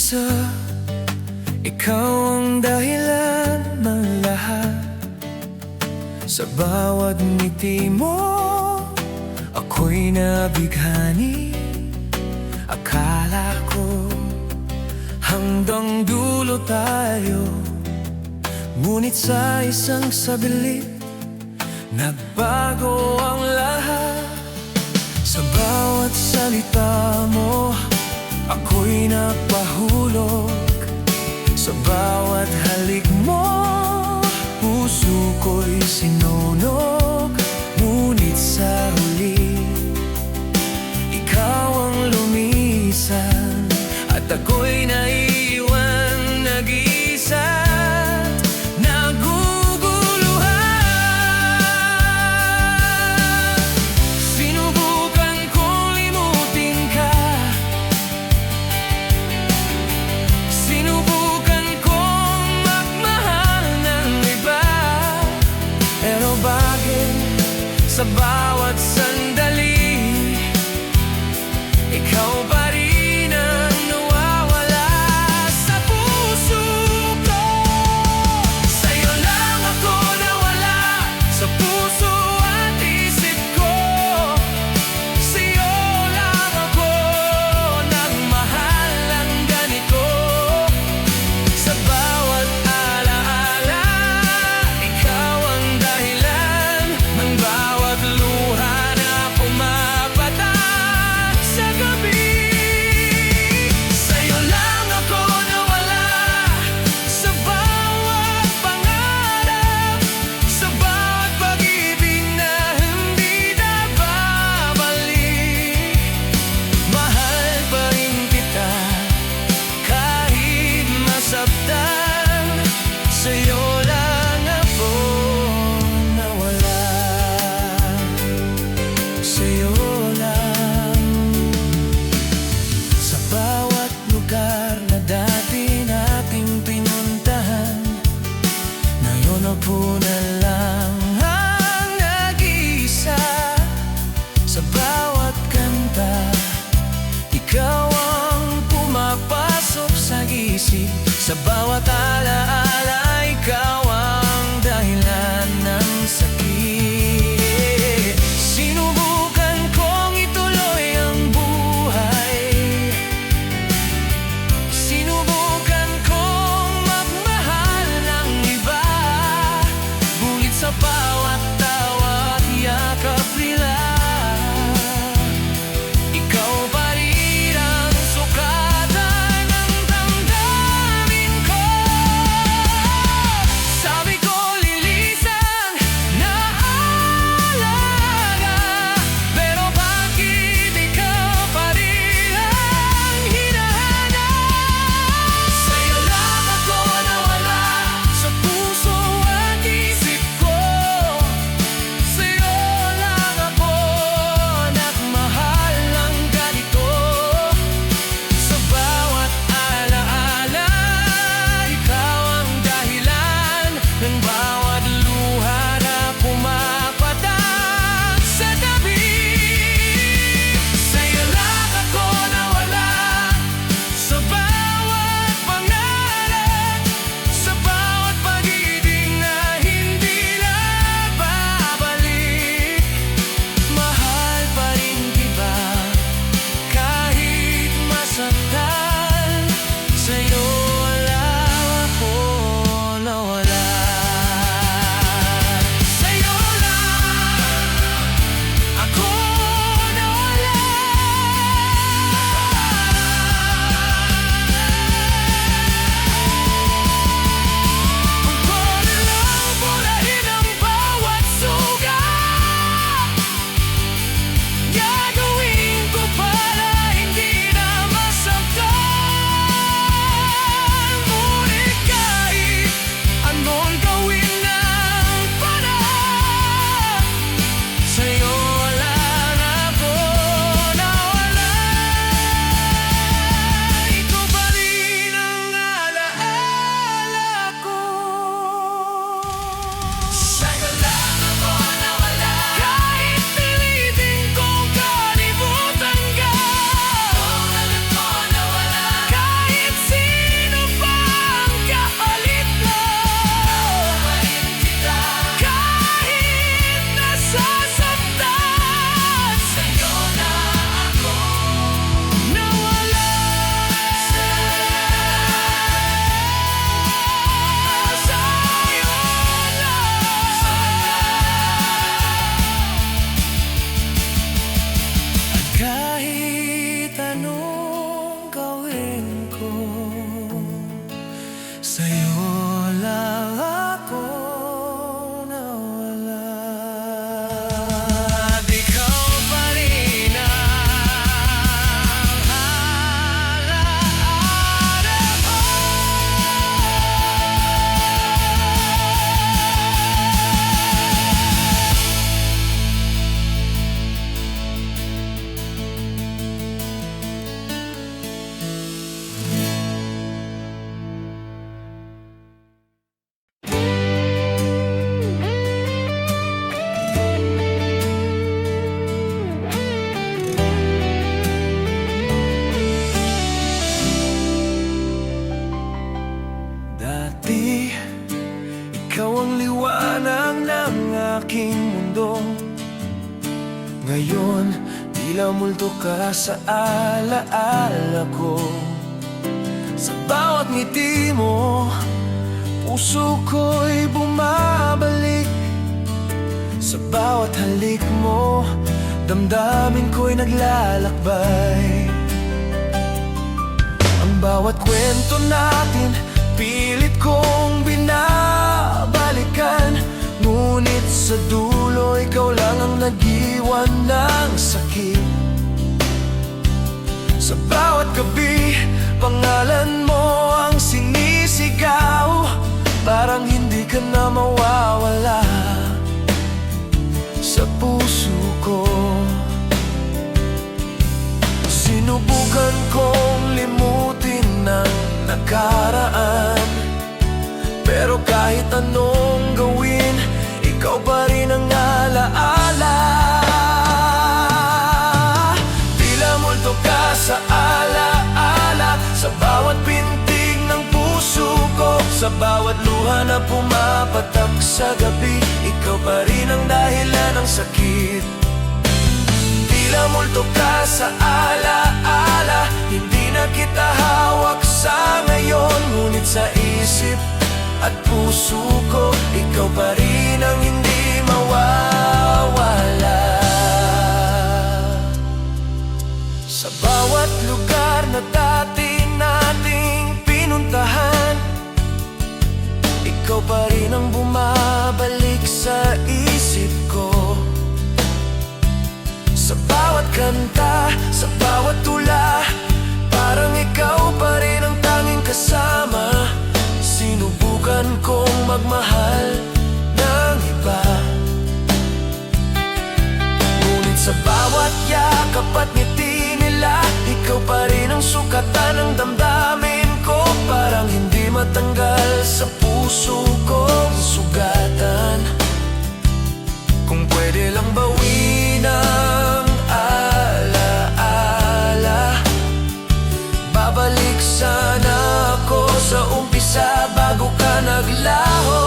Speaker 1: mag-isa. Ikaw ang dahilan ng lahat. Sa bawat ngiti mo, ako'y nabighani. Akala ko hanggang dulo tayo, ngunit sa isang sabilit nagbago ang lahat. Sa bawat salita mo, ako'y napahulog. Sa bawat halik mo, puso ko'y sinunog. Ngunit sa huli, ikaw ang lumisan, at ako'y naiwan nag-iisa. Sa bawat sandali, ikaw pa rin ang nawawala sa puso ko. Sa'yo lang ako nawala, sa puso at isip ko. Sa'yo lang ako nagmahal ng ganito. Sa bawat alaala, ikaw ang dahilan ng bawat luha na pumapatak sa gabi. Sa'yo lang ako nawala, sa bawat pangarap, sa bawat pag-ibig na hindi na babalik. Mahal pa rin kita kahit masaktan. Sa'yo lang ako nawala, sa'yo lang. Sa bawat lugar na dati nating pinuntahan, ngayon ako na lang ang nag-iisa. Sa bawat kanta, ikaw ang pumapasok sa isip. Sa bawat alaala, ikaw ang dahilan ng sakit. Sinubukan kong ituloy ang buhay, sinubukan kong magmahal ng iba, ngunit sa bawat tawa at yakap nila, ikaw pa rin ang sukatan ng damdamin ko. Sabi ko lilisan na alaga, pero bakit ikaw pa rin ang hinahanap? Sa'yo lang ako nawala, sa puso at isip ko. liwanag ng aking mundo. Ngayon, tila multo ka sa alaala ko. Sa bawat ngiti mo, puso ko'y bumabalik. Sa bawat halik mo, damdamin ko'y naglalakbay. Ang bawat kwento natin, pilit kong binabalikan. Ngunit sa dulo, ikaw lang ang nag-iwan ng sakit. Sa bawat gabi, pangalan mo ang sinisigaw. Parang hindi ka na mawawala sa puso ko. Sinubukan kong limutin ang nakaraan, pero kahit anong gawin, ikaw pa rin ang alaala. Tila multo ka sa alaala, sa bawat pintig ng puso ko. Sa bawat luha na pumapatak sa gabi, ikaw pa rin ang dahilan ng sakit. Tila multo ka sa alaala, hindi na kita hawak sa ngayon. Ngunit sa isip at puso ko, ikaw pa rin ang hindi mawawala. Sa bawat lugar na dati nating pinuntahan, ikaw pa rin ang bumabalik sa isip ko. Sa bawat kanta, sa bawat tula, parang ikaw pa rin ang tanging kasama. Sinubukan kong magmahal ng iba, ngunit sa bawat yakap at ngiti nila, ikaw pa rin ang sukatan ng damdamin ko. Parang hindi matanggal sa puso kong sugatan. Kung pwede lang bawin ang alaala, babalik sana ako sa umpisa bago ka naglaho.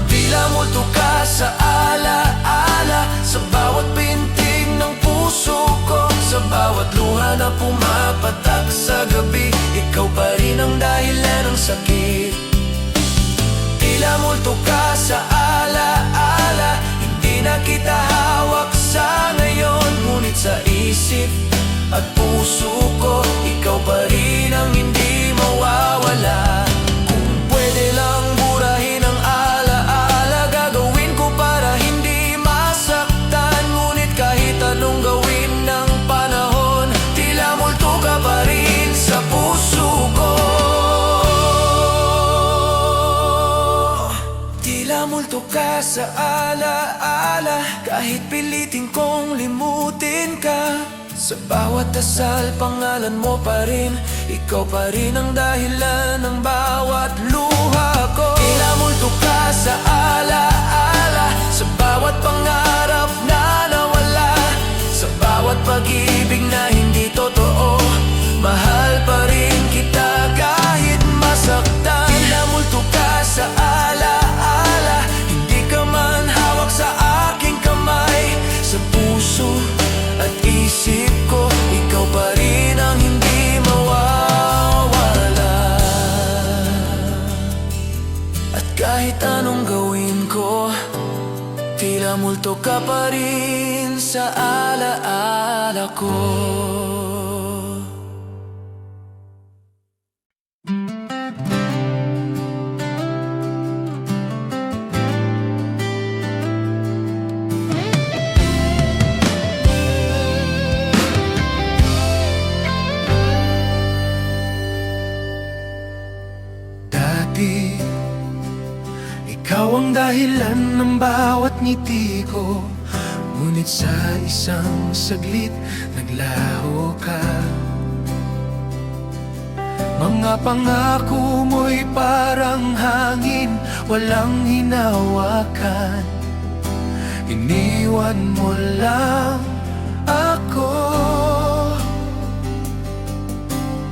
Speaker 1: Tila multo ka sa alaala, sa bawat pintig ng puso ko. Sa bawat luha na pumapatak sa gabi, ikaw pa rin ang dahilan ng sakit. Tila multo ka sa alaala, hindi na kita hawak sa ngayon. Ngunit sa isip at puso ko, ikaw pa rin ang hindi mawawala. Kung pwede lang burahin ang alaala, gagawin ko para hindi masaktan. Ngunit kahit anong gawin ng panahon, tila multo ka pa rin sa puso ko. Tila multo ka sa alaala, kahit pilitin kong limutin ka. Sa bawat dasal, pangalan mo pa rin, ikaw pa rin ang dahilan ng bawat luha ko. Tila multo ka sa alaala, sa bawat pangarap na nawala. Sa bawat pag-ibig na hindi totoo, mahal pa rin kita kahit masaktan. Tila multo ka sa alaala, hindi ka man hawak sa aking kamay. Sa puso at isip ko, ikaw pa rin ang hindi mawawala. At kahit anong gawin ko, tila multo ka pa rin sa alaala ko. Ikaw ang dahilan ng bawat ngiti ko, ngunit sa isang saglit naglaho ka. Mga pangako mo'y parang hangin, walang hinawakan. Iniwan mo lang ako.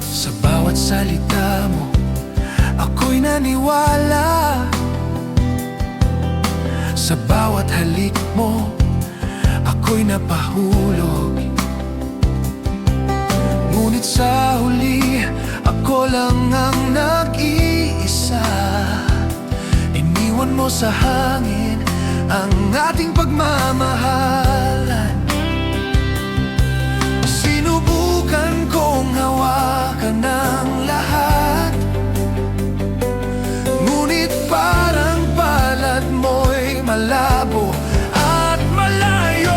Speaker 1: Sa bawat salita mo, Ako'y naniwala sa bawat halik mo, ako'y napahulog. Ngunit sa huli, ako lang ang nag-iisa. Iniwan mo sa hangin ang ating pagmamahalan. Sinubukan kong hawakan ang lahat, ngunit parang palad mo'y malabo at malayo.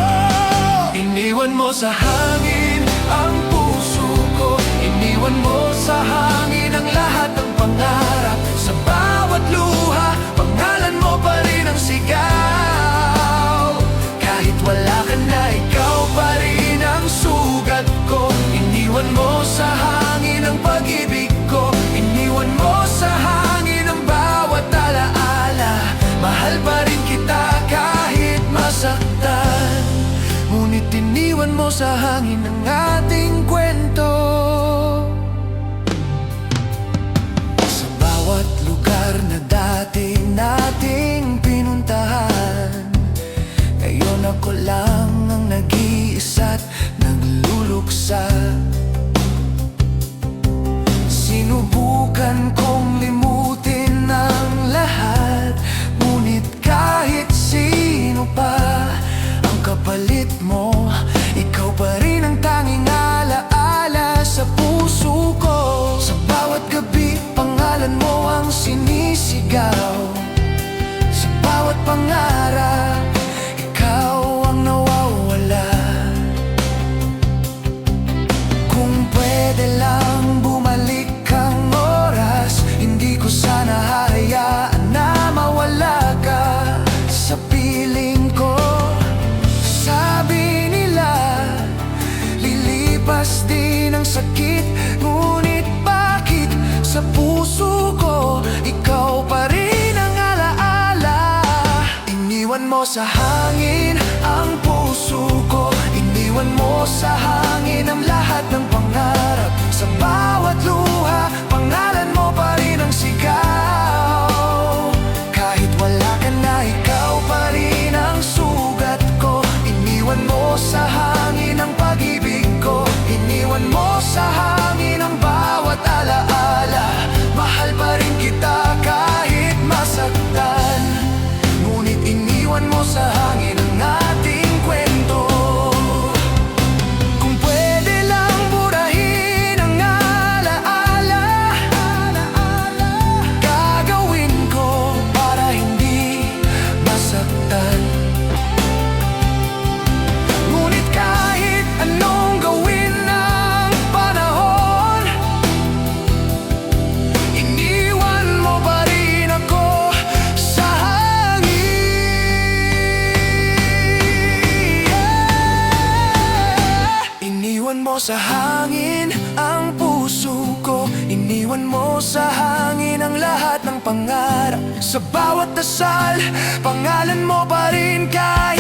Speaker 1: Iniwan mo sa hangin ang puso ko, iniwan mo sa hangin ang lahat ng pangarap. Sa bawat luha, pangalan mo pa rin ang sigaw. Kahit wala ka na, ikaw pa rin ang sugat ko. Iniwan mo sa hangin ang pag-ibig ko, iniwan mo sa hangin ang bawat alaala. Mahal pa rin kita kahit masaktan, ngunit iniwan mo sa hangin ang ating kwento. Sa bawat lugar na dati nating pinuntahan, ngayon ako lang ang nag-iisa't nagluluksa. Sinubukan kong limutin ang lahat, ngunit kahit sino pa ang kapalit mo, ikaw pa rin ang tanging alaala sa puso ko. Sa bawat gabi, pangalan mo ang sinisigaw. Sa bawat pangarap, ikaw ang nawawala. Kung pwede lang bumalik ang oras, hindi ko sana hahayaan na mawala ka sa piling ko. Sabi nila, lilipas din ang sakit, ngunit bakit sa puso ko, ikaw pa rin ang alaala. Iniwan mo sa hangin ang puso ko, iniwan mo sa hangin ang lahat ng pangarap. Sa bawat luha, pangalan mo pa rin ang sigaw. Kahit wala ka na, ikaw pa rin ang sugat ko. Iniwan mo sa hangin ang pag-ibig ko, iniwan mo sa hangin ang bawat alaala. Mahal pa rin kita kahit masaktan, ngunit iniwan mo sa hangin ang ating kwento. Kung pwede lang burahin ang alaala, gagawin ko para hindi masaktan. Ngunit kahit anong gawin ng panahon, iniwan mo pa rin ako sa hangin. Iniwan mo sa hangin ang puso ko, iniwan mo sa hangin ang lahat ng pangarap. Sa bawat dasal, pangalan mo pa rin kahit